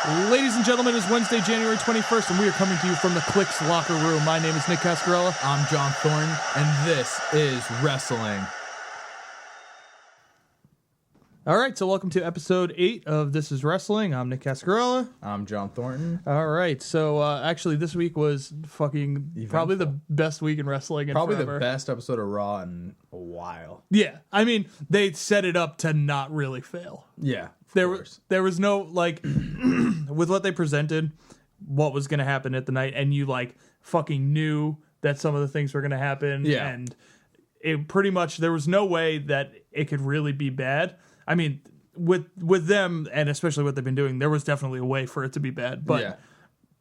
Ladies and gentlemen, it's Wednesday, January 21st, and we are coming to you from the Clicks Locker Room. My name is Nick Cascarella. I'm John Thornton, and this is Wrestling. All right, so welcome to episode 8 of This is Wrestling. I'm Nick Cascarella. I'm John Thornton. All right, so actually this week was fucking probably the best week in wrestling in Probably forever. the best episode of Raw in a while. Yeah, I mean, they set it up to not really fail. Yeah, There was no, like, with what they presented, what was going to happen at the night, and you, like, fucking knew that some of the things were going to happen. Yeah. And it pretty much, there was no way that it could really be bad. I mean, with them, and especially what they've been doing, there was definitely a way for it to be bad. But yeah.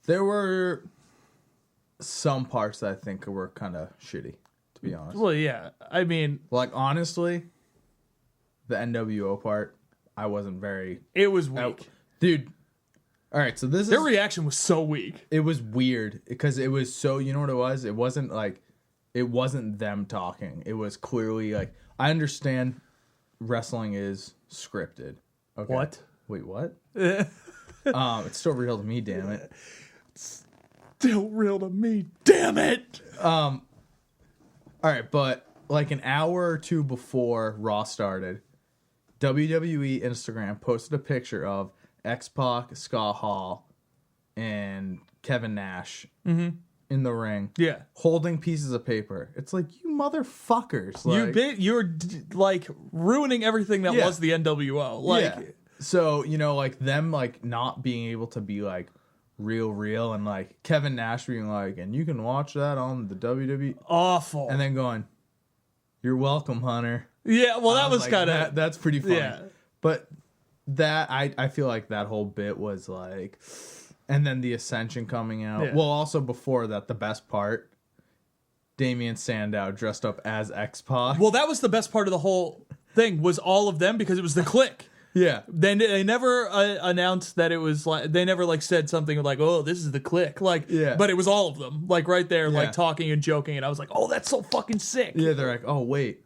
There were some parts that I think were kind of shitty, to be honest. well, yeah, I mean, Like, honestly, the NWO part, I wasn't very... it was weak. Dude, all right, so this Their is... reaction was so weak. It was weird, because it was so... You know what it was? It wasn't, like... It wasn't them talking. It was clearly, like... I understand wrestling is scripted. Okay. What? Wait, what? It's still real to me, damn it. Still real to me, damn it! All right, but like an hour or two before Raw started, WWE Instagram posted a picture of X-Pac, Scott Hall, and Kevin Nash in the ring, Yeah. holding pieces of paper. It's like, you motherfuckers! Like, You're like ruining everything that Yeah. was the NWO. Like, yeah. So, you know, like them like not being able to be like real, and like Kevin Nash being like, and you can watch that on the WWE, awful. and then going, "You're welcome, Hunter." Yeah, well, that I was like, kind of that's pretty funny. yeah. But that I feel like that whole bit was like, and then the Ascension coming out. Yeah. Well, also before that, the best part, Damian Sandow dressed up as X-Pac. Well, that was the best part of the whole thing was all of them because it was the clique. Yeah, Then they never announced that it was like they never like said something like, "Oh, this is the clique." Like, Yeah. but it was all of them, like right there, Yeah. like talking and joking, and I was like, "Oh, that's so fucking sick." yeah. They're like, oh wait,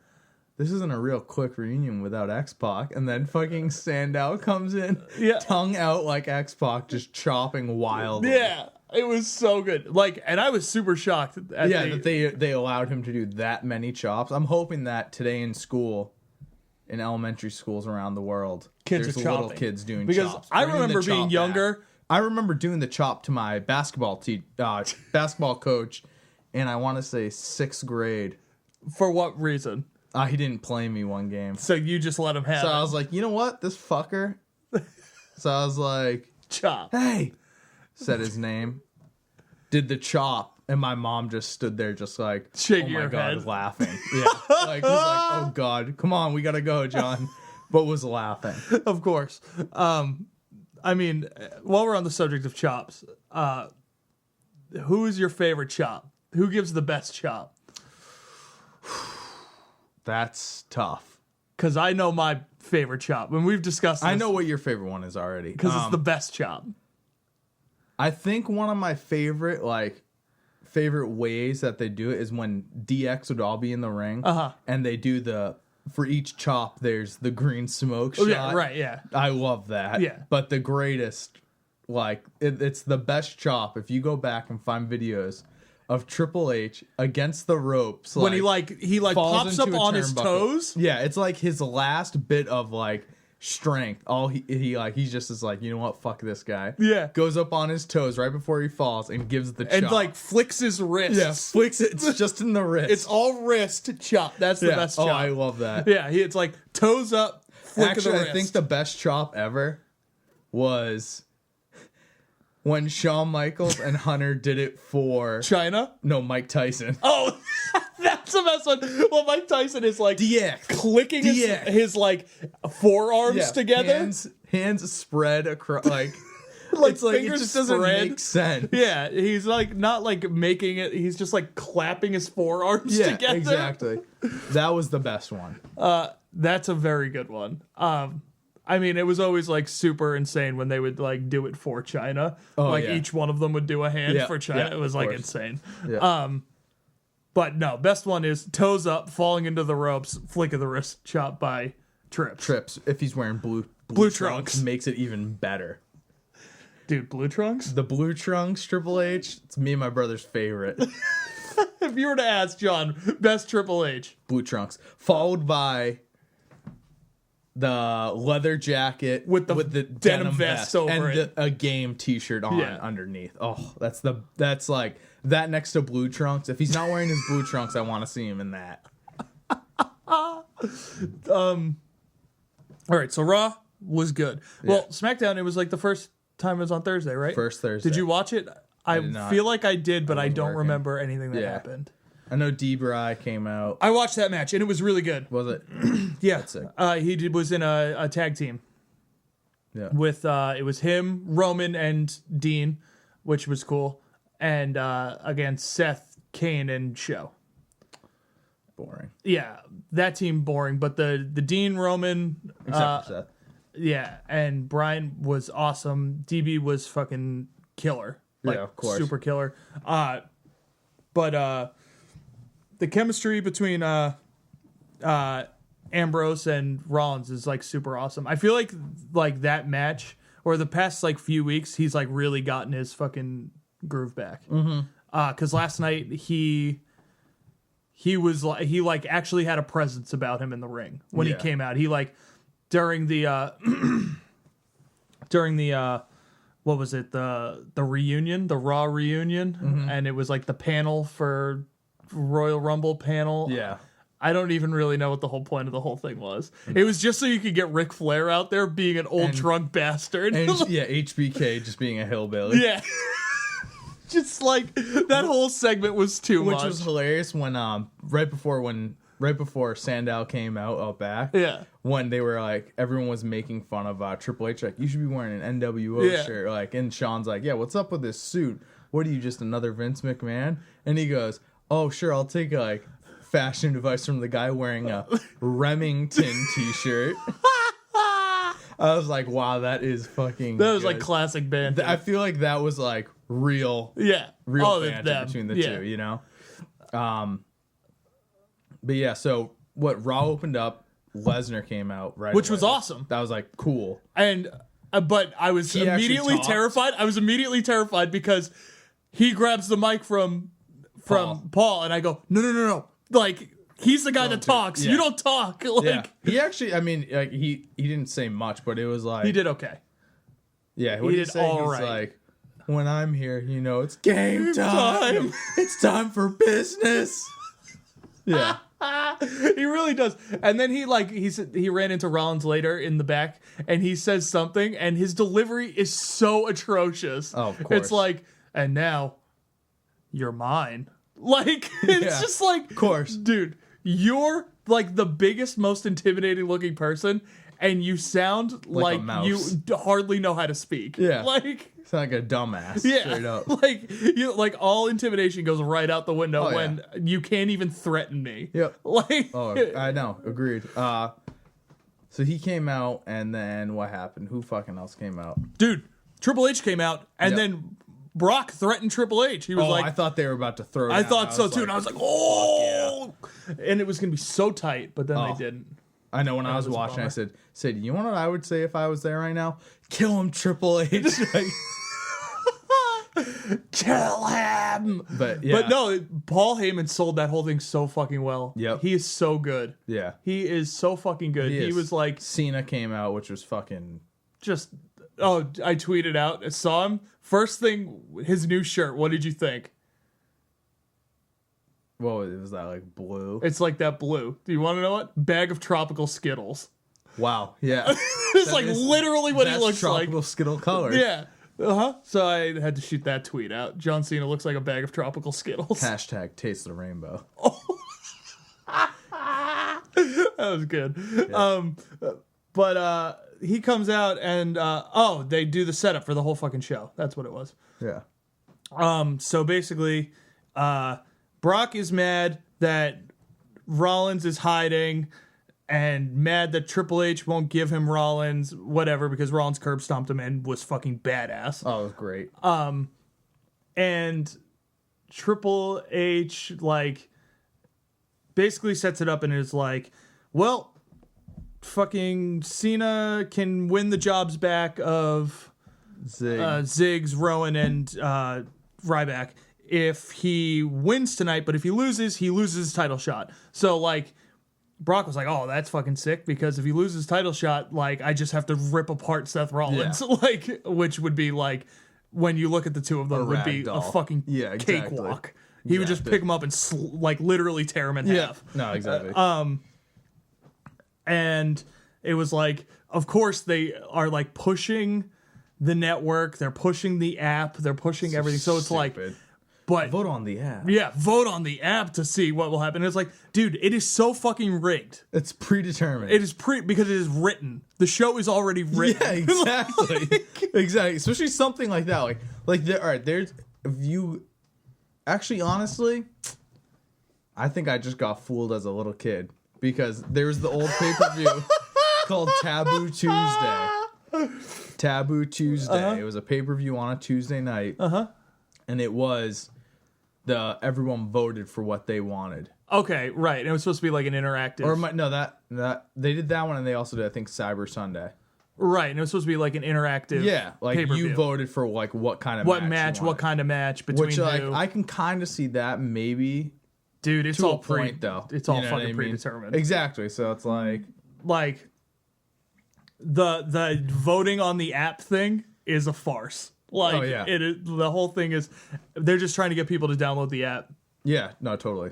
this isn't a real quick reunion without X-Pac, and then fucking Sandow comes in, Yeah. tongue out like X-Pac, just chopping wildly. Yeah, it was so good. Like, and I was super shocked at Yeah, that they allowed him to do that many chops. I'm hoping that today in school, in elementary schools around the world, Kids there's are little chopping. kids doing Because chops. I Bringing the remember being chop younger. back. I remember doing the chop to my basketball basketball coach, and I want to say 6th grade. For what reason? He didn't play me one game. So you just let him have So it. I was like, you know what? This fucker. So I was like, Chop. hey, said his name, did the chop. And my mom just stood there just like, Shaking oh my her God, head. laughing. Yeah. Like, was like, oh God, come on, we got to go, John. But was laughing. Of course. I mean, while we're on the subject of chops, who is your favorite chop? Who gives the best chop? That's tough. Because I know my favorite chop. When we've discussed this, I know what your favorite one is already. because it's the best chop. I think one of my favorite ways that they do it is when DX would all be in the ring, and they do for each chop there's the green smoke shot. Yeah, right, yeah. I love that. Yeah. But the greatest, like it's the best chop if you go back and find videos of Triple H against the ropes When he falls pops up into a on his turnbuckle. toes. Yeah, it's like his last bit of like strength. All he just is like, you know what, fuck this guy. Yeah. Goes up on his toes right before he falls and gives the And chop. like flicks his wrist. Yeah, flicks it. It's just in the wrist. It's all wrist chop. That's the yeah. best Oh, chop. I love that. Yeah, it's like toes up, flick of Actually, the I wrist. think the best chop ever was when Shawn Michaels and Hunter did it for China? Mike Tyson. Oh, that's the best one. Well, Mike Tyson is like DX. clicking DX. his like forearms Yeah, together. hands spread across like Like it's like it fingers just doesn't spread. make sense. Yeah, he's like not like making it. He's just like clapping his forearms Yeah, together. exactly. That was the best one. That's a very good one. I mean, it was always like super insane when they would like do it for China. Oh, like yeah. each one of them would do a hand Yeah, for China. yeah, It was of like course. insane. Yeah. But no, best one is toes up, falling into the ropes, flick of the wrist, chop by Trips. Trips if he's wearing blue Blue trunks. makes it even better. Dude, Blue Trunks? The Blue Trunks Triple H, it's me and my brother's favorite. If you were to ask John, best Triple H. Blue Trunks. Followed by the leather jacket With the denim vest over and it. a game t-shirt on underneath. Oh, that's like that next to Blue Trunks. If he's not wearing his Blue Trunks, I want to see him in that. All right, so Raw was good. Well, SmackDown, it was like the first time it was on Thursday, right? First Thursday. Did you watch it? I did not. feel like I did, but I don't working. remember anything that Yeah. happened. I know D-Bry came out. I watched that match, and it was really good. Was it? Yeah. sick. Was in a tag team Yeah. with, it was him, Roman, and Dean, which was cool. And against Seth, Kane, and Show. Boring. Yeah, that team boring, but the Dean, Roman, Except for Seth. yeah, and Brian was awesome. DB was fucking killer. Like, Yeah, of course. super killer. But the chemistry between Ambrose and Rollins is like super awesome. I feel like that match or the past like few weeks, he's like really gotten his fucking groove back. Mm-hmm. Because last night he was like he like actually had a presence about him in the ring when he came out. He like during the what was it, the reunion, the Raw reunion, and it was like the panel for Royal Rumble panel. Yeah. I don't even really know what the whole point of the whole thing was. It was just so you could get Ric Flair out there being an old drunk bastard. And yeah, HBK just being a hillbilly. Yeah. Just like that whole segment was too much. Which was hilarious when right before Sandow came out back. Yeah. When they were like, everyone was making fun of Triple H, like, you should be wearing an NWO shirt. Like, and Sean's like, yeah, what's up with this suit? What are you, just another Vince McMahon? And he goes, oh, sure, I'll take like fashion advice from the guy wearing a Remington t-shirt. I was like, wow, that is fucking That was good. like classic banter. I feel like that was like real banter between the two, you know? But yeah, so what, Raw opened up, Lesnar came out, right? Which was awesome. That was like cool. And but I was He actually immediately talked. terrified. I was immediately terrified because he grabs the mic from Paul and I go, no. Like, he's the guy that talks. Yeah. You don't talk. Like, Yeah. He actually, I mean, like, he didn't say much, but it was like, he did okay. yeah, what he did did he say? all He's right. like, when I'm here, you know, it's game time. It's time for business. Yeah. He really does. And then he ran into Rollins later in the back and he says something and his delivery is so atrocious. Oh, of course. It's like, and now you're mine. Like, it's just like, Of course. dude, you're like the biggest, most intimidating looking person and you sound like mouse. you hardly know how to speak. Yeah. Like, Sound like a dumbass. yeah, Straight up. like all intimidation goes right out the window Oh, when you can't even threaten me. Yep. Like, Oh, I know. Agreed. So he came out, and then what happened? Who fucking else came out? dude, Triple H came out, and Yep. then Brock threatened Triple H. He was I like, thought they were about to throw it I down. thought so too, like, and I was like, oh, and it was gonna be so tight, but then they didn't. I know when I was was a watching, I bummer. said, you know what I would say if I was there right now? Kill him, Triple H. Like, Kill him. but yeah. But no, Paul Heyman sold that whole thing so fucking well. Yep. He is so good. Yeah. He is so fucking good. He is. was like, Cena came out, which was fucking. just, oh, I tweeted out, I saw him. First thing, his new shirt. What did you think? What was that, like blue? It's like that blue. Do you want to know what? Bag of tropical Skittles. Wow. Yeah. It's like literally what he That's looks like. tropical Skittle color. Yeah. So I had to shoot that tweet out. John Cena looks like a bag of tropical Skittles. Hashtag taste the rainbow. That was good. But he comes out and they do the setup for the whole fucking show. That's what it was. Yeah. So basically, Brock is mad that Rollins is hiding and mad that Triple H won't give him Rollins, whatever, because Rollins curb stomped him and was fucking badass. Oh, it was great. And Triple H, like, basically sets it up and is like, well, fucking Cena can win the jobs back of Ziggs, Rowan, and Ryback. If he wins tonight, but if he loses his title shot. So like Brock was like, "Oh, that's fucking sick," because if he loses his title shot, like I just have to rip apart Seth Rollins, like which would be like when you look at the two of them would be a fucking cakewalk. He would just pick him up and like literally tear him in half. No, exactly. And it was like, of course they are like pushing the network, they're pushing the app, they're pushing everything. So it's like, but vote on the app. Yeah, vote on the app to see what will happen. It's like, dude, it is so fucking rigged. It's predetermined. It is because it is written. The show is already written. Yeah, exactly. Exactly. Especially something like that. Like there. All right, there's if you. Actually, honestly, I think I just got fooled as a little kid because there was the old pay-per-view called Taboo Tuesday. Taboo Tuesday. It was a pay-per-view on a Tuesday night. And it was everyone voted for what they wanted. Okay, right. And it was supposed to be like an interactive. Or that they did that one, and they also did I think Cyber Sunday. Right, and it was supposed to be like an interactive. Yeah, like pay-per-view. You voted for like what kind of what kind of match between which like I can kind of see that maybe. Dude, it's to all a point though. It's all fucking predetermined. Exactly. So it's like the voting on the app thing is a farce. Like the whole thing is they're just trying to get people to download the app. Yeah, no, totally.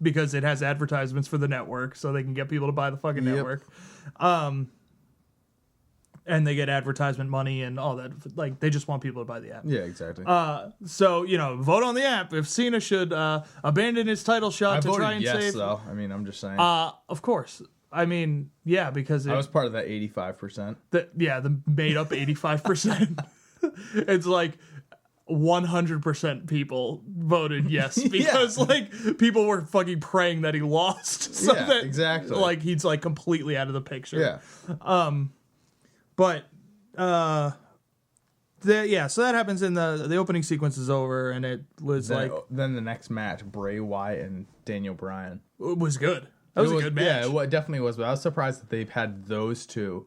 Because it has advertisements for the network, so they can get people to buy the fucking network. And they get advertisement money and all that. Like, they just want people to buy the app. Yeah, exactly. So, vote on the app. If Cena should abandon his title shot to try and save... though. I mean, I'm just saying. Of course. I mean, yeah, because... I was part of that 85%. The made-up 85%. It's like 100% people voted yes. Because, like, people were fucking praying that he lost. So that, exactly. Like, he's, like, completely out of the picture. Yeah. But so that happens in the opening sequence is over, and it was then the next match, Bray Wyatt and Daniel Bryan. It was good. That was a good match. Yeah, it definitely was. But I was surprised that they've had those two.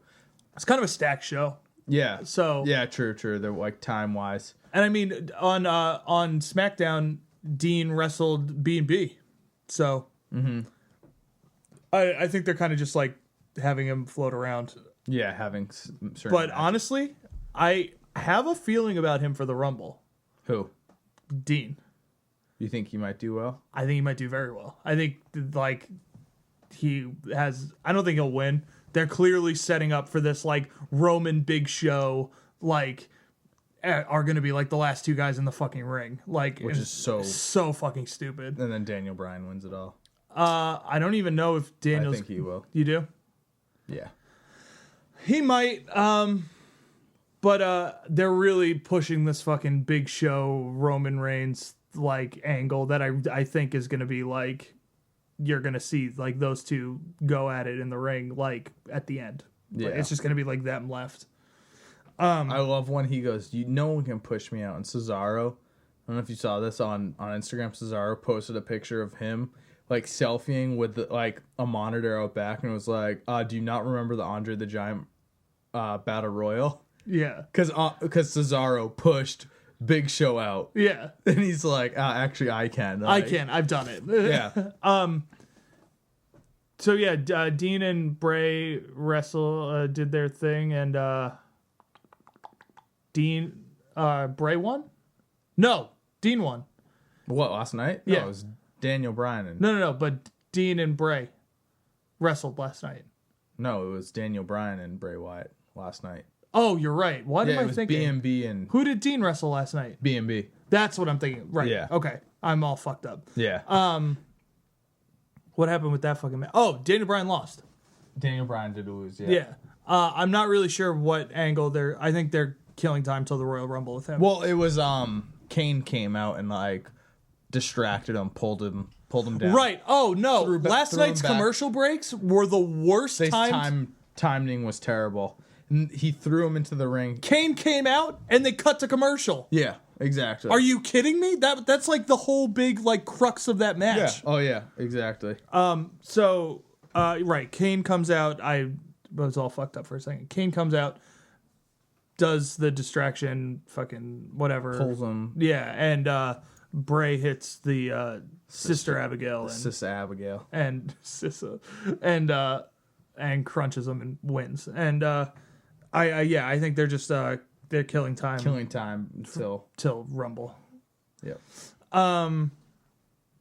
It's kind of a stacked show. Yeah. So yeah, true. They're like time wise. And I mean, on SmackDown, Dean wrestled B&B. So I think they're kind of just like having him float around. Yeah, having certain But matches. honestly, I have a feeling about him for the Rumble. Who? Dean. You think he might do well? I think he might do very well. I think, like, I don't think he'll win. They're clearly setting up for this, like, Roman Big Show, like, are going to be, like, the last two guys in the fucking ring. Like, which is so fucking stupid. And then Daniel Bryan wins it all. I don't even know if Daniel's... I think he will. You do? Yeah. He might, but they're really pushing this fucking Big Show Roman Reigns like angle that I think is going to be like you're going to see like those two go at it in the ring like at the end. Yeah, like, it's just going to be like them left. I love when he goes, no one can push me out. And Cesaro, I don't know if you saw this on Instagram. Cesaro posted a picture of him like selfieing with like a monitor out back, and it was like, do you not remember the Andre the Giant Battle Royal? Yeah, because Cesaro pushed Big Show out. Yeah, and he's like, actually, I can. I can. I've done it. Yeah. So yeah, Dean and Bray did their thing, and Bray won. No, Dean won. What, last night? Yeah, no, it was Daniel Bryan and no. But Dean and Bray wrestled last night. No, it was Daniel Bryan and Bray Wyatt last night. Oh, you're right. What am I thinking? B&B and who did Dean wrestle last night? B&B. That's what I'm thinking. Right. Yeah. Okay. I'm all fucked up. Yeah. What happened with that fucking match? Oh, Daniel Bryan lost. Daniel Bryan did lose. Yeah. Yeah. I'm not really sure what angle I think they're killing time till the Royal Rumble with him. Well, it was Kane came out and like distracted him, pulled him down. Right. Oh no. Last night's commercial breaks were the worst timed. Timing was terrible. And he threw him into the ring. Kane came out and they cut to commercial. Yeah, exactly. Are you kidding me? That's like the whole big like crux of that match. Yeah. Oh yeah, exactly. So right, Kane comes out. I was all fucked up for a second. Kane comes out. does the distraction, fucking whatever. Pulls him. Yeah, and Bray hits the Sister Abigail and Sister Abigail. and Sissa and crunches him and wins. And I think they're just they're killing time Till Rumble. Yep.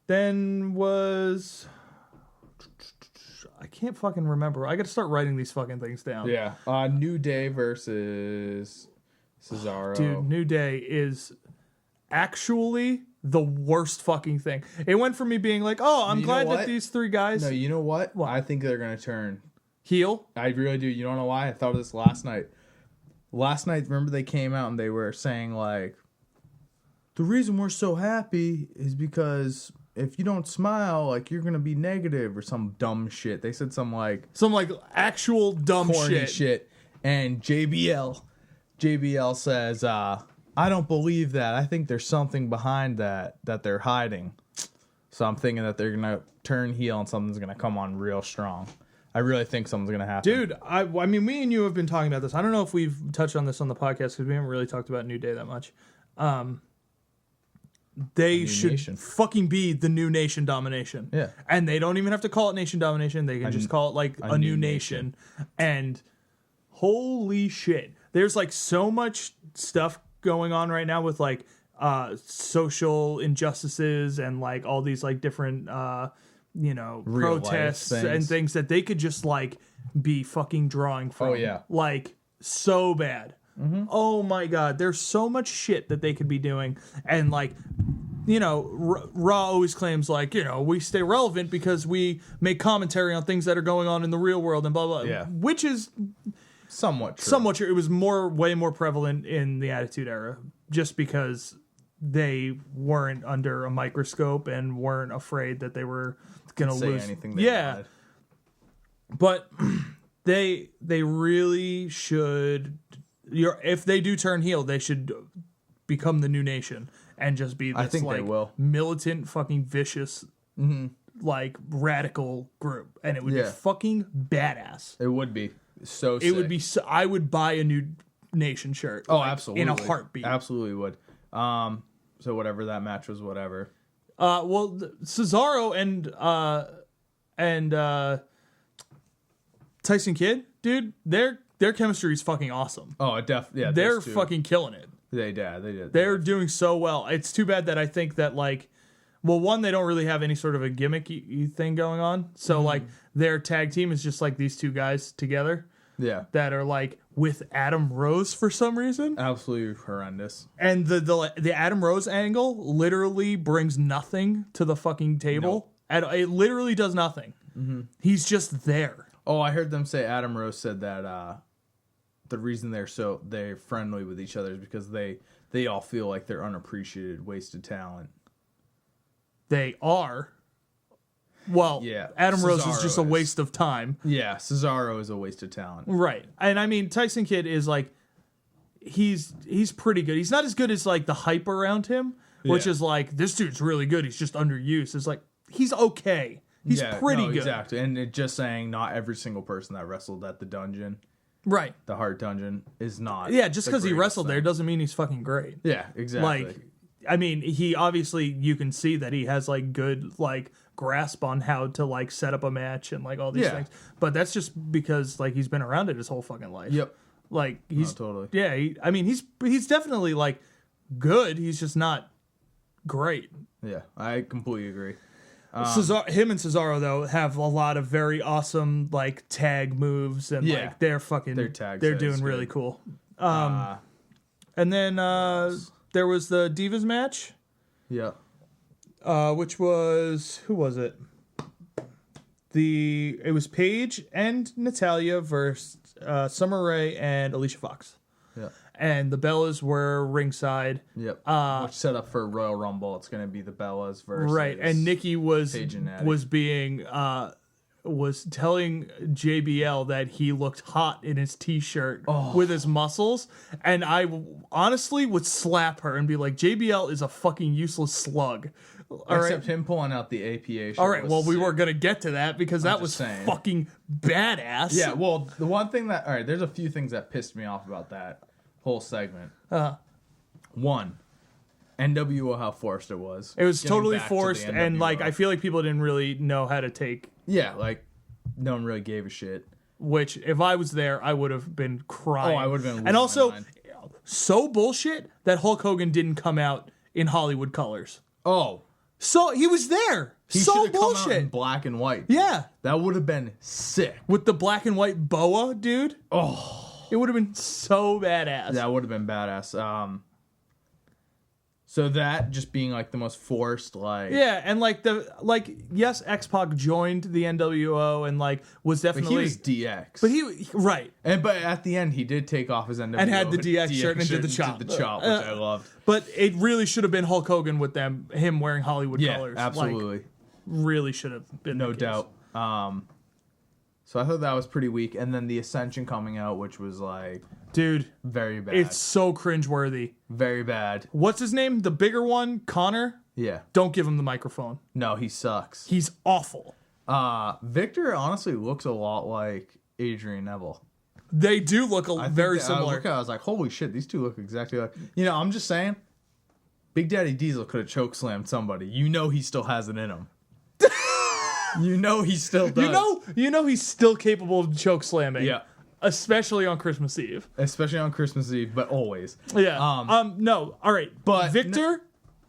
Then was I can't fucking remember. I got to start writing these fucking things down. Yeah. New Day versus Cesaro. Dude, New Day is actually the worst fucking thing. It went from me being like, oh, I'm glad that these three guys No, you know what? I think they're gonna turn heel. I really do. You don't know why? I thought of this last night. Last night, remember they came out and they were saying like, the reason we're so happy is because if you don't smile, like you're gonna be negative or some dumb shit. They said some like Actual dumb corny shit. And JBL says, I don't believe that. I think there's something behind that they're hiding. So I'm thinking that they're gonna turn heel and something's gonna come on real strong. I really think something's gonna happen. Dude, I mean, me and you have been talking about this. I don't know if we've touched on this on the podcast because we haven't really talked about New Day that much. They should fucking be the new Nation Domination. Yeah. And they don't even have to call it Nation Domination. They can just call it like a new nation. And holy shit. There's like so much stuff going on right now with like social injustices and like all these like different real protests and things that they could just like be fucking drawing from. Oh yeah. Like so bad. Mm-hmm. Oh my god, there's so much shit that they could be doing. And like, Raw always claims like, we stay relevant because we make commentary on things that are going on in the real world and blah blah. Yeah. Which is somewhat true. Somewhat true. It was way more prevalent in the Attitude Era just because they weren't under a microscope and weren't afraid that they were going to lose anything they wanted. But they really should. If they do turn heel, they should become the new nation and just be this they will. Militant, fucking vicious, like radical group, and it would be fucking badass. It would be so. It would be. I would buy a new nation shirt. Oh, absolutely, in a heartbeat. Absolutely would. So whatever that match was, whatever. Well, Cesaro and Tyson Kidd, dude, their chemistry is fucking awesome. Oh, yeah, they're fucking killing it. They did. They're doing so well. It's too bad that I think that like, well, one, they don't really have any sort of a gimmicky thing going on. So like their tag team is just like these two guys together. Yeah. That are like with Adam Rose for some reason. Absolutely horrendous. And the Adam Rose angle literally brings nothing to the fucking table. No. It literally does nothing. Mm-hmm. He's just there. Oh, I heard them say Adam Rose said that the reason they're friendly with each other is because they all feel like they're unappreciated, wasted talent. They are. Well, yeah, Adam Rose is just a waste of time. Yeah, Cesaro is a waste of talent. Right. And I mean, Tyson Kidd is like, he's pretty good. He's not as good as like the hype around him, which is like, this dude's really good. He's just underused. It's like, he's okay. He's pretty good. Exactly. And it just saying not every single person that wrestled at the dungeon. Right. The Heart Dungeon is not. Yeah, just because he wrestled there doesn't mean he's fucking great. Yeah, exactly. Like, I mean, he obviously, you can see that he has like good like grasp on how to like set up a match and like all these things. But that's just because like he's been around it his whole fucking life. Yep. Like he's totally. Yeah, I mean he's definitely like good. He's just not great. Yeah, I completely agree. Him and Cesaro though have a lot of very awesome like tag moves and like they're doing really cool. And then there was the Divas match. Yeah. Which was, who was it? It was Paige and Natalya versus Summer Rae and Alicia Fox. Yeah. And the Bellas were ringside. Yep. Which set up for Royal Rumble. It's going to be the Bellas versus right. And Nikki was telling JBL that he looked hot in his t-shirt with his muscles, and I honestly would slap her and be like, JBL is a fucking useless slug. Except him pulling out the APA shirt. All right, well, we weren't going to get to that because that was fucking badass. Yeah, well, the one thing there's a few things that pissed me off about that whole segment. Uh, One, NWO, how forced it was. it was Getting totally back to the forced, and like NWO. I feel like people didn't really know how to take. Yeah, like, no one really gave a shit. Which, if I was there, I would have been crying. Oh, I would have been losing And also, my mind. so bullshit that Hulk Hogan didn't come out in Hollywood colors. Oh, So he was there. he So should have come out in bullshit. black and white. Yeah, That would have been sick. with the black and white boa, dude. Oh, It would have been so badass. that would have been badass. So that just being like the most forced, like, Yeah, and yes, X-Pac joined the NWO and like was like definitely, he was DX. but right. But at the end, he did take off his NWO And had the DX shirt and did the chop. which I loved. But it really should have been Hulk Hogan with him wearing Hollywood Yeah, colors. absolutely, Like, really should have been no the case. doubt. So I thought that was pretty weak, and then the Ascension coming out, which was like Dude, very bad. it's so cringeworthy. very bad. What's his name? The bigger one, Connor? Yeah, Don't give him the microphone. no, he sucks. He's awful. Victor honestly looks a lot like Adrian Neville. They do look very similar. I was like, holy shit, these two look exactly like. I'm just saying, Big Daddy Diesel could have chokeslammed somebody. He still has it in him. He still does. You know he's still capable of choke slamming. Yeah. Especially on Christmas Eve. Especially on Christmas Eve, but always. Yeah. No. All right. But Victor,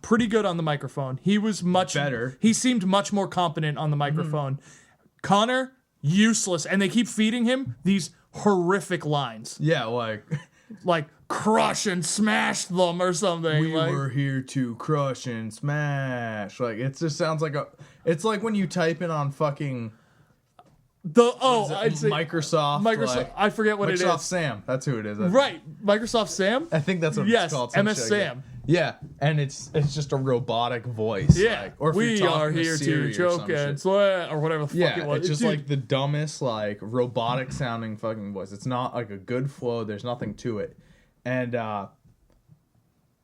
pretty good on the microphone. He was much Better. He seemed much more competent on the microphone. Connor, useless, and they keep feeding him these horrific lines Yeah, like like crush and smash them or something. we like, were here to crush and smash. Like it just sounds like it's like when you type in on fucking I'd say Microsoft. Microsoft. Like, I forget what Microsoft it is. Sam. That's who it is. I think. Right, Microsoft Sam. I think that's what Yes, it's called. some MS shit like that. Sam. Yeah, and it's just a robotic voice. Yeah, like, or if we you're talking are here Siri to or choke some and shit. sweat or whatever the fuck Yeah, it was. it's just Dude, like the dumbest, like robotic sounding fucking voice. It's not like a good flow. There's nothing to it. And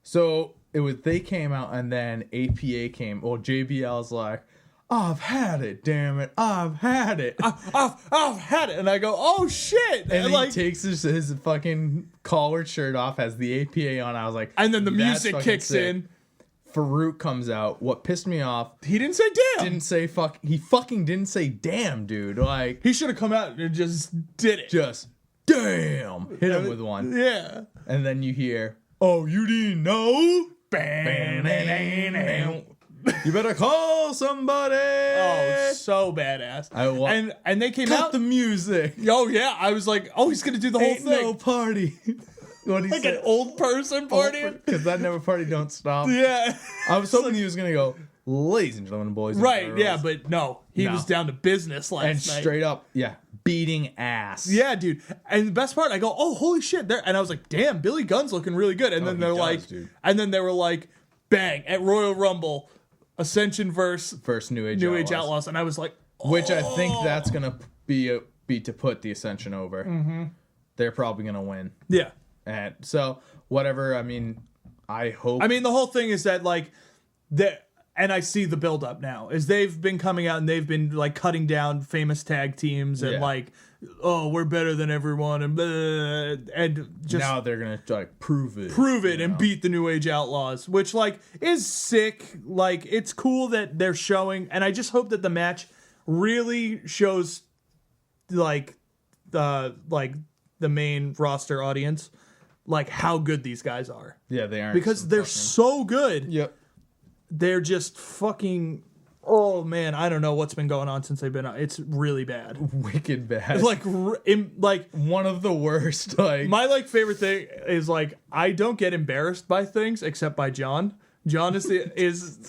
so they came out, and then APA came. Well, JBL's like, I've had it, damn it, I've had it. I've had it, and I go, oh shit, And then like, he takes his fucking collared shirt off, has the APA on. I was like, and then the "That's music fucking kicks sick." in. Farouk comes out. What pissed me off? He didn't say damn. Didn't say fuck. He fucking didn't say damn, dude. Like He should have come out and just did it. just damn, hit him with one, Yeah. and then you hear, oh, you didn't know? You better call somebody. Oh, so badass. And they came cut out. the music. Oh yeah, I was like, oh, he's gonna do the whole Ain't thing. no party. What he Like said? an old person party. Because that never party don't stop. Yeah. I was hoping he was gonna go, ladies and gentlemen, boys and Right. girls. Yeah, but no, he No. was down to business last and night. straight up, yeah, beating ass. Yeah, dude. And the best part, I go, oh, holy shit! There, and I was like, damn, Billy Gunn's looking really good. And then he they're does, like, dude. and then they were like, bang at Royal Rumble, Ascension versus First New Age New Age Outlaws, and I was like, which I think that's gonna be to put the Ascension over. Mm-hmm. They're probably gonna win, yeah. and so whatever. I mean, I hope. I mean, the whole thing is that like that, and I see the build up now is they've been coming out and they've been like cutting down famous tag teams and Yeah. like, oh, we're better than everyone and blah, and just now they're gonna like prove it, and beat the New Age Outlaws, which like is sick. Like it's cool that they're showing, and I just hope that the match really shows like the main roster audience like how good these guys are, Yeah, they aren't because they're so good. Yep. They're just fucking. Oh man, I don't know what's been going on since they've been out. It's really bad. Wicked bad. Like one of the worst. Like my like favorite thing is like I don't get embarrassed by things except by John. John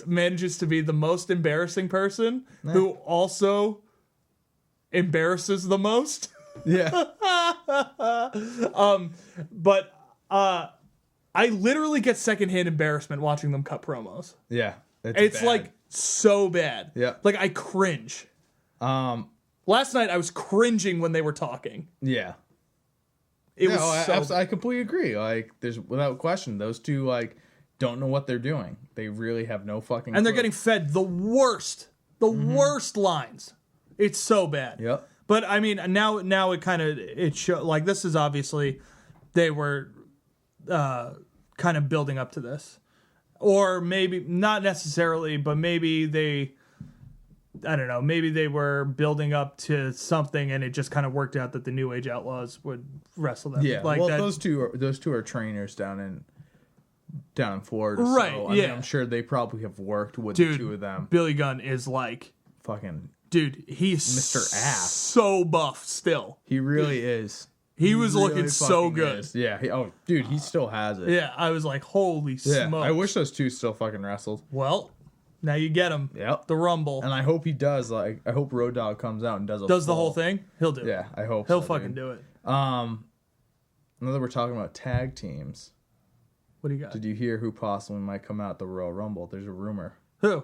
manages to be the most embarrassing person who also embarrasses the most. yeah. But I literally get secondhand embarrassment watching them cut promos. Yeah. It's bad. like so bad. Yeah. Like I cringe. Last night I was cringing when they were talking. Yeah. It was I completely agree. Like, there's without question, those two like don't know what they're doing. They really have no fucking. and they're clue. getting fed the worst lines. It's so bad. Yep. But I mean, now it kind of like this is obviously they were kind of building up to this. Or maybe not necessarily, but maybe I don't know, maybe they were building up to something and it just kind of worked out that the New Age Outlaws would wrestle them. Yeah, like well, that, those two are trainers down in Florida. Right, So, I mean, I'm sure they probably have worked with the two of them. Billy Gunn is like... Fucking... Dude, he's Mr. Ass. So buff still. He really is. He was really looking so good. Is. Yeah. Dude, he still has it. Yeah, I was like, holy Yeah, smokes. I wish those two still fucking wrestled. Well, now you get him. Yep. The Rumble. And I hope he does. Like, I hope Road Dogg comes out and does the whole thing. He'll do it. Yeah, I hope He'll fucking do it. Now that we're talking about tag teams, What do you got? did you hear who possibly might come out at the Royal Rumble? There's a rumor. Who?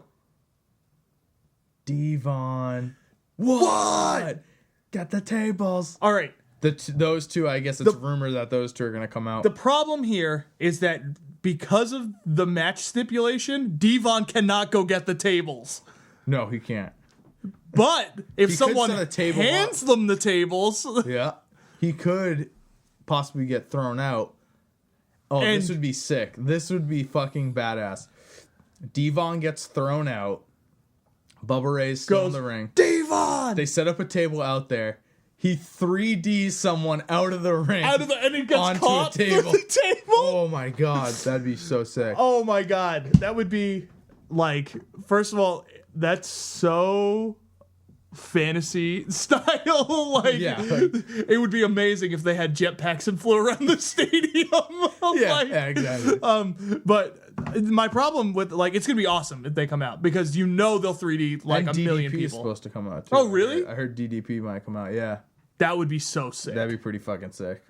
Devon. What? Got the tables. All right. Those two, I guess it's rumored that those two are going to come out. The problem here is that because of the match stipulation, Devon cannot go get the tables. No, he can't. But if He someone could set a table hands them the tables, Yeah. He could possibly get thrown out. Oh, And- this would be sick. This would be fucking badass. Devon gets thrown out. Bubba Ray's still in the ring. Devon! They set up a table out there. He 3Ds someone out of the ring. And it gets onto caught a table. through the table. Oh my god, that'd be so sick. Oh my god, that would be like, first of all, that's so fantasy style. Like, Yeah. it would be amazing if they had jetpacks and flew around the stadium. Yeah, exactly. But my problem with, like, it's gonna be awesome if they come out because you know they'll 3D like and a million DDP is people. supposed to come out too. Oh, really? I heard DDP might come out. Yeah, That would be so sick. that'd be pretty fucking sick.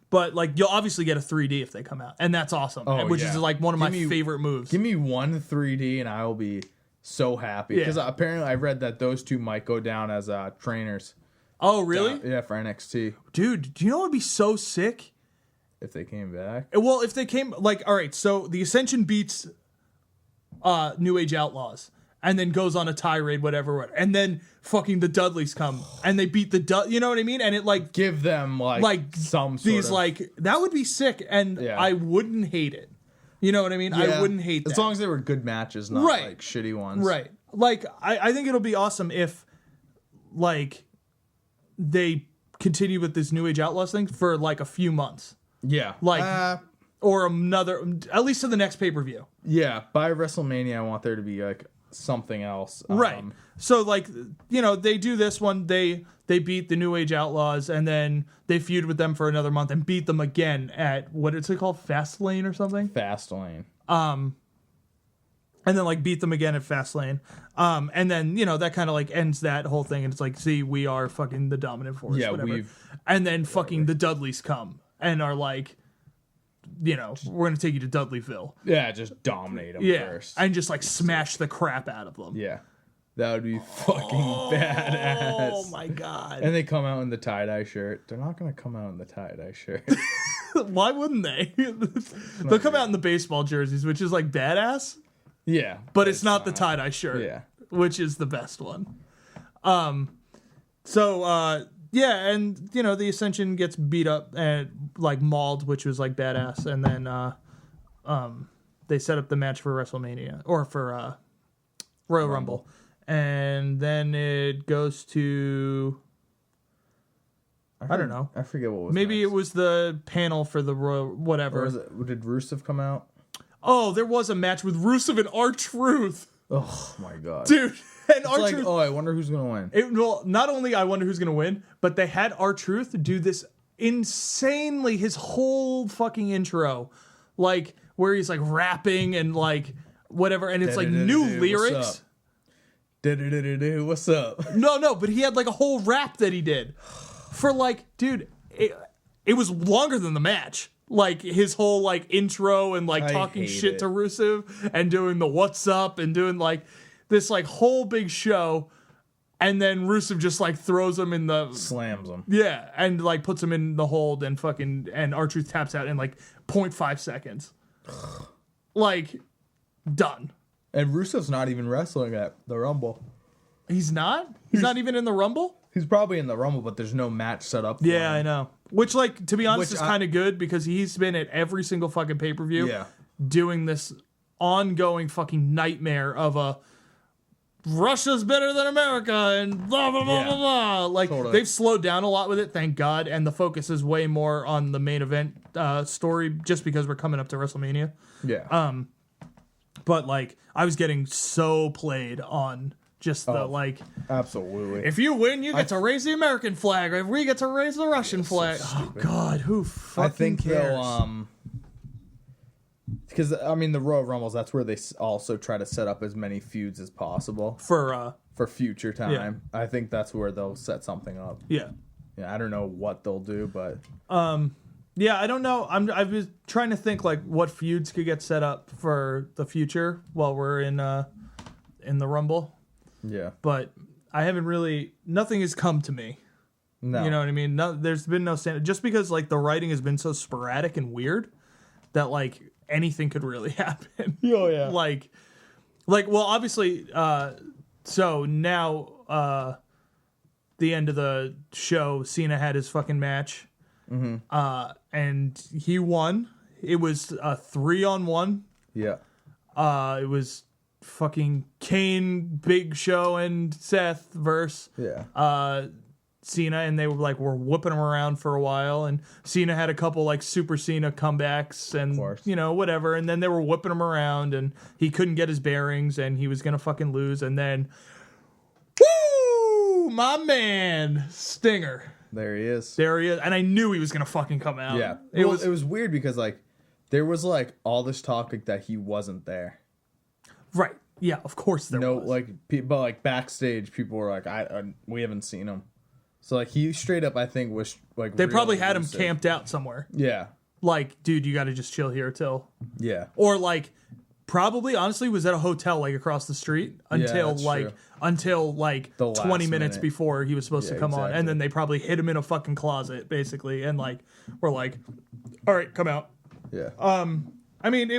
But like, you'll obviously get a 3D if they come out, and that's awesome. Oh, which yeah. is like one of my Give me- favorite moves. Give me one 3D and I will be so happy because Yeah. apparently I read that those two might go down as trainers. Oh, really? Yeah, for NXT Dude, do you know what would be so sick? if they came back. Well, if they came, like, all right, so the Ascension beats New Age Outlaws and then goes on a tirade, whatever, and then fucking the Dudleys come and they beat the you know what I mean? And it, like, Give them like some sort these, of like, that would be sick, and Yeah. I wouldn't hate it. You know what I mean? I Yeah. wouldn't hate that. as long as they were good matches, not Right. like shitty ones. Right. Like, I think it'll be awesome if, like, they continue with this New Age Outlaws thing for, like, a few months. Yeah. Like, or another, at least to the next pay-per-view. Yeah. By WrestleMania, I want there to be like something else. Right. So, like, you know, they do this one, they beat the New Age Outlaws, and then they feud with them for another month and beat them again at, what is it called? Fastlane or something? Fastlane. And then, like, beat them again at Fastlane. And then, you know, that kind of, like, ends that whole thing, and it's like, see, we are fucking the dominant force, Yeah, whatever. And then fucking the Dudleys come and are like, you know, we're going to take you to Dudleyville. Yeah, just dominate them Yeah. first. And just, like, smash the crap out of them. Yeah. That would be fucking badass. Oh, my God. And they come out in the tie-dye shirt. They're not going to come out in the tie-dye shirt. Why wouldn't they? They'll come out in the baseball jerseys, which is, like, badass. Yeah. But it's not the tie-dye shirt. Yeah. Which is the best one. Yeah, and, you know, the Ascension gets beat up and, like, mauled, which was, like, badass. And then they set up the match for WrestleMania, or for Royal Rumble. And then it goes to, I don't know. I forget what was Maybe next. it was the panel for the Royal, Or whatever. was it, did Rusev come out? Oh, there was a match with Rusev and R-Truth. Oh, my God. Dude, and It's like, R-Truth. oh, I wonder who's going to win. Well, not only I wonder who's going to win, but they had R-Truth do this insanely, his whole fucking intro, like, where he's, like, rapping and, like, whatever, and it's, like, new lyrics. What's up? No, but he had, like, a whole rap that he did. For, like, dude, it was longer than the match. Like, his whole, like, intro and, like, I talking hate shit it. to Rusev and doing the what's up and doing, like, this, like, whole big show. And then Rusev just, like, throws him in the... Slams him. Yeah, and, like, puts him in the hold and fucking... And R-Truth taps out in, like, 0.5 seconds. Like, done. And Rusev's not even wrestling at the Rumble. He's not? He's not even in the Rumble? He's probably in the Rumble, but there's no match set up for Yeah, him. I know. Which, like, to be honest, Which is kind of good because he's been at every single fucking pay-per-view Yeah. doing this ongoing fucking nightmare of a Russia's better than America and blah, blah, blah, Yeah. blah, blah. Like, Totally. they've slowed down a lot with it, thank God, and the focus is way more on the main event story just because we're coming up to WrestleMania. Yeah. But, like, I was getting so played on just the, like, Absolutely. if you win, you get to raise the American flag, or if we get to raise the Russian flag. Oh, God, who fucking I think cares? they'll because I mean the Royal Rumbles, that's where they also try to set up as many feuds as possible For, future time. I think that's where they'll set something up. yeah. Yeah, I don't know what they'll do, but Yeah, I don't know. I was trying to think like what feuds could get set up for the future while we're in the Rumble, yeah, but I haven't really. Nothing has come to me. no, You know what I mean? No, there's been no standard. Just because like the writing has been so sporadic and weird that like anything could really happen. Oh yeah, like well, obviously. So now, the end of the show, Cena had his fucking match. And he won. It was a 3-on-1. yeah, It was fucking Kane, Big Show, and Seth versus yeah, Cena, and they were whipping him around for a while, and Cena had a couple like Super Cena comebacks and whatever, and then they were whipping him around, and he couldn't get his bearings, and he was gonna fucking lose, and then, woo, my man, Stinger. there he is. There he is, and I knew he was gonna fucking come out. Yeah, it it was was weird because like there was like all this talk like, that he wasn't there. right. Yeah, of course there No, was. like but like backstage, people were like, we haven't seen him. So like he straight up, I think was like They real probably had him elusive. camped out somewhere. Yeah, Like, dude, you got to just chill here till, yeah, or like, probably honestly was at a hotel like across the street until that's like true. until like The 20 last minutes minute. before he was supposed to Yeah, come on, exactly. and then they probably hid him in a fucking closet basically, and like we're like, all right, come out. yeah. I mean,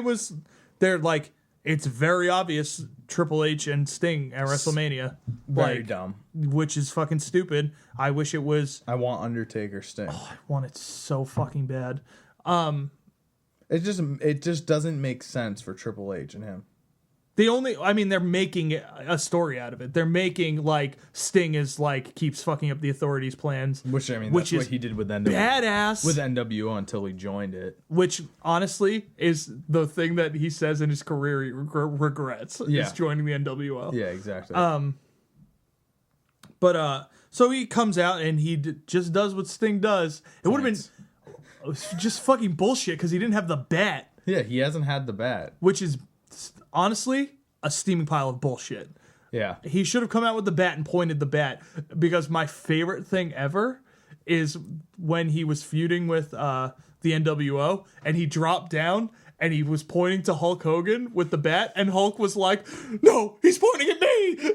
they're like, it's very obvious Triple H and Sting at WrestleMania, Very like, dumb. which is fucking stupid. I wish it was. I want Undertaker Sting. I want it so fucking bad. It just doesn't make sense for Triple H and him. They're making a story out of it. They're making like Sting is like keeps fucking up the authorities' plans, Which I mean, Which that's is what he did with NWO. badass. With NWO until he joined it. Which honestly is the thing that he says in his career he regrets Yeah. is joining the NWO. Yeah, exactly. But so he comes out and he just does what Sting does. It would have been just fucking bullshit because he didn't have the bat, yeah, he hasn't had the bat. which is honestly a steaming pile of bullshit. Yeah. He should have come out with the bat and pointed the bat, because my favorite thing ever is when he was feuding with the NWO and he dropped down and he was pointing to Hulk Hogan with the bat, and Hulk was like, "No, he's pointing at me!"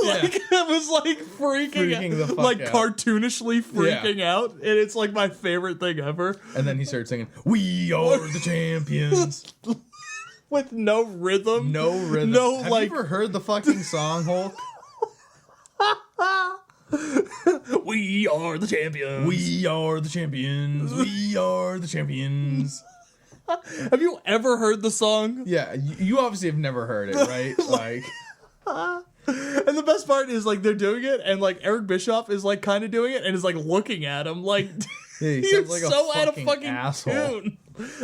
Like it was like freaking the fuck like out. cartoonishly freaking out, and it's like my favorite thing ever. And then he started singing, "We are the champions." With no rhythm, No rhythm. no Have like you ever heard the fucking song, Hulk? we are the champions. We are the champions. We are the champions. Have you ever heard the song? Yeah, you obviously have never heard it, right? Like, And the best part is like they're doing it, and like Eric Bischoff is like kind of doing it, and is like looking at him like yeah, he you're sounds like so a out of fucking fucking asshole. tune.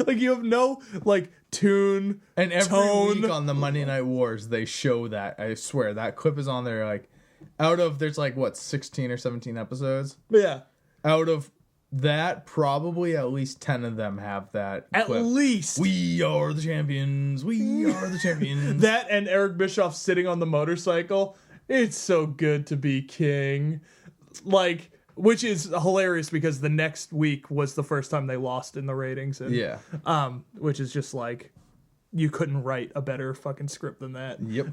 Like you have no like tune. And every tone. week on the Monday Night Wars, they show that. I swear that clip is on there. Like, out of there's like what 16 or 17 episodes. Yeah, Out of that, probably at least 10 of them have that. at clip. least We are the champions. We are the champions. that, and Eric Bischoff sitting on the motorcycle. It's so good to be king, like. Which is hilarious because the next week was the first time they lost in the ratings. And, Yeah. which is just like, you couldn't write a better fucking script than that. Yep.